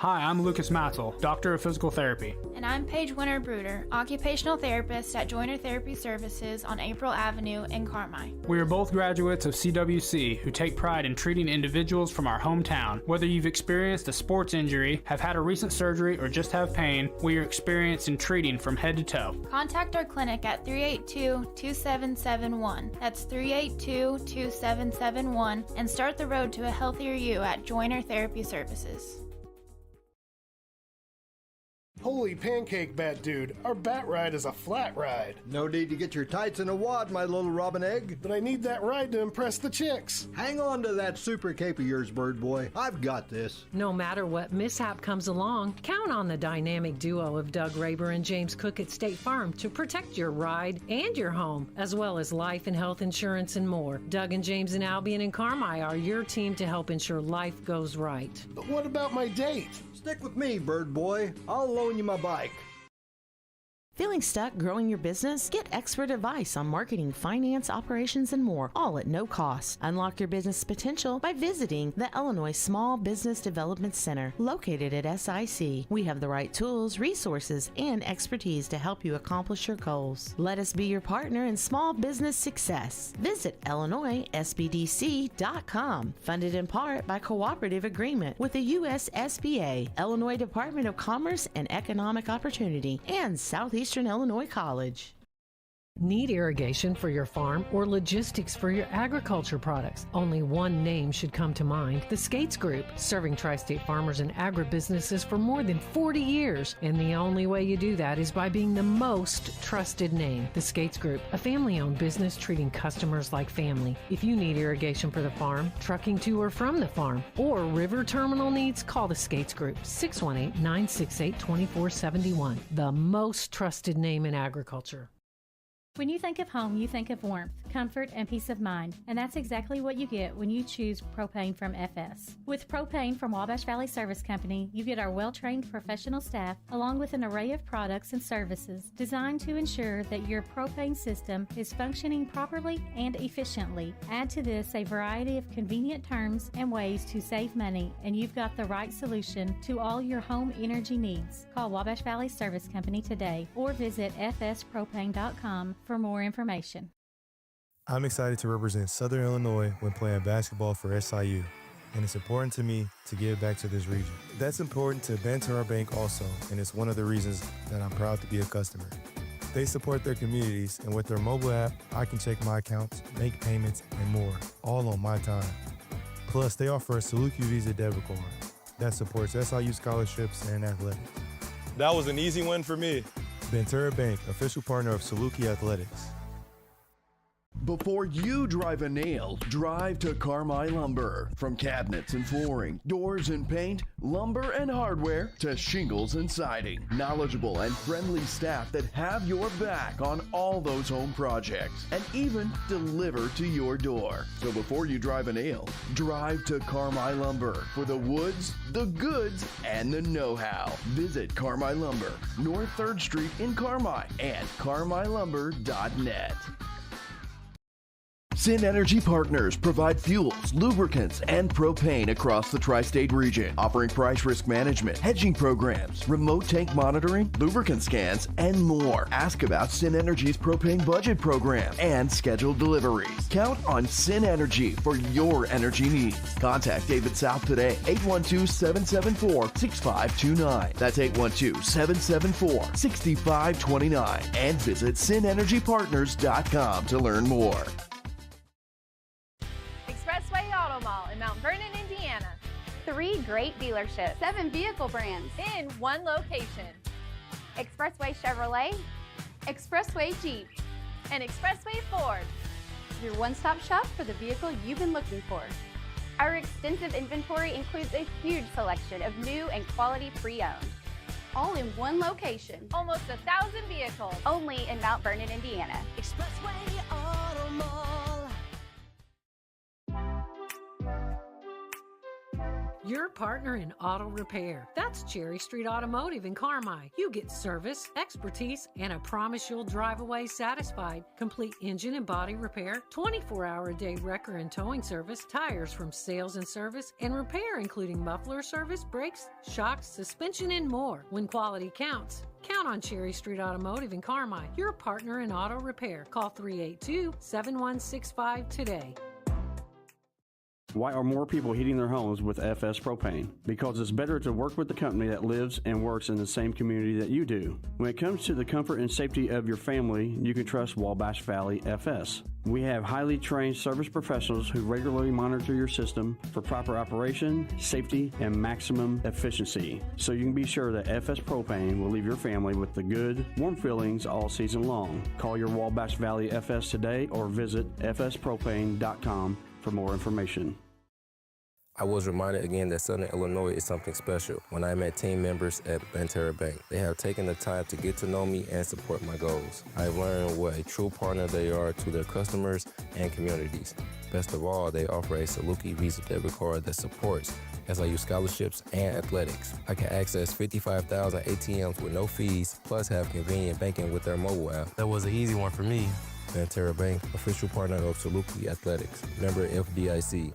Hi, I'm Lucas Matzel, Doctor of Physical Therapy. And I'm Paige Winter-Bruder, Occupational Therapist at Joiner Therapy Services on April Avenue in Carmi. We are both graduates of CWC who take pride in treating individuals from our hometown. Whether you've experienced a sports injury, have had a recent surgery, or just have pain, we are experienced in treating from head to toe. Contact our clinic at 382-2771. That's 382-2771 and start the road to a healthier you at Joiner Therapy Services. Holy pancake bat dude, our bat ride is a flat ride. No need to get your tights in a wad, my little robin egg. But I need that ride to impress the chicks. Hang on to that super cape of yours, bird boy. I've got this. No matter what mishap comes along, count on the dynamic duo of Doug Raber and James Cook at State Farm to protect your ride and your home, as well as life and health insurance and more. Doug and James in Albion and Carmi are your team to help ensure life goes right. But what about my date? Stick with me, bird boy. I'll loan you my bike. Feeling stuck growing your business? Get expert advice on marketing, finance, operations, and more, all at no cost. Unlock your business potential by visiting the Illinois Small Business Development Center, located at SIC. We have the right tools, resources, and expertise to help you accomplish your goals. Let us be your partner in small business success. Visit IllinoisSBDC.com, funded in part by cooperative agreement with the U.S. SBA, Illinois Department of Commerce and Economic Opportunity, and Southeastern Illinois College. Need irrigation for your farm or logistics for your agriculture products? Only one name should come to mind: the Skates Group, serving tri-state farmers and agribusinesses for more than 40 years. And the only way you do that is by being the most trusted name. The Skates Group, a family-owned business treating customers like family. If you need irrigation for the farm, trucking to or from the farm, or river terminal needs, call the Skates Group, 618-968-2471. The most trusted name in agriculture. When you think of home, you think of warmth, comfort, and peace of mind. And that's exactly what you get when you choose propane from FS. With propane from Wabash Valley Service Company, you get our well-trained professional staff along with an array of products and services designed to ensure that your propane system is functioning properly and efficiently. Add to this a variety of convenient terms and ways to save money, and you've got the right solution to all your home energy needs. Call Wabash Valley Service Company today or visit fspropane.com for more information. I'm excited to represent Southern Illinois when playing basketball for SIU, and it's important to me to give back to this region. That's important to Banterra Bank also, and it's one of the reasons that I'm proud to be a customer. They support their communities, and with their mobile app, I can check my accounts, make payments, and more, all on my time. Plus, they offer a Saluki Visa debit card that supports SIU scholarships and athletics. That was an easy win for me. Banterra Bank, official partner of Saluki Athletics. Before you drive a nail, drive to Carmi Lumber. From cabinets and flooring, doors and paint, lumber and hardware, to shingles and siding. Knowledgeable and friendly staff that have your back on all those home projects and even deliver to your door. So before you drive a nail, drive to Carmi Lumber for the woods, the goods, and the know-how. Visit Carmi Lumber, North 3rd Street in Carmi, and carmilumber.net. Sin Energy Partners provide fuels, lubricants, and propane across the tri-state region, offering price risk management, hedging programs, remote tank monitoring, lubricant scans, and more. Ask about Sin Energy's propane budget program and scheduled deliveries. Count on Sin Energy for your energy needs. Contact David South today, 812-774-6529. That's 812-774-6529. And visit SinEnergyPartners.com to learn more. Expressway Auto Mall in Mount Vernon, Indiana. 3 great dealerships. 7 vehicle brands. In one location. Expressway Chevrolet. Expressway Jeep. And Expressway Ford. Your one-stop shop for the vehicle you've been looking for. Our extensive inventory includes a huge selection of new and quality pre-owned. All in one location. Almost 1,000 vehicles. Only in Mount Vernon, Indiana. Expressway Auto Mall. Your partner in auto repair. That's Cherry Street Automotive in Carmi. You get service, expertise, and a promise you'll drive away satisfied. Complete engine and body repair, 24-hour-a-day wrecker and towing service, tires from sales and service, and repair including muffler service, brakes, shocks, suspension, and more. When quality counts, count on Cherry Street Automotive in Carmi. Your partner in auto repair. Call 382-7165 today. Why are more people heating their homes with FS Propane? Because it's better to work with the company that lives and works in the same community that you do. When it comes to the comfort and safety of your family, you can trust Wabash Valley FS. We have highly trained service professionals who regularly monitor your system for proper operation, safety, and maximum efficiency. So you can be sure that FS Propane will leave your family with the good, warm feelings all season long. Call your Wabash Valley FS today or visit fspropane.com for more information. I was reminded again that Southern Illinois is something special when I met team members at Banterra Bank. They have taken the time to get to know me and support my goals. I've learned what a true partner they are to their customers and communities. Best of all, they offer a Saluki Visa debit card that supports SIU scholarships and athletics. I can access 55,000 ATMs with no fees, plus have convenient banking with their mobile app. That was an easy one for me. Banterra Bank, official partner of Saluki Athletics. Member FDIC.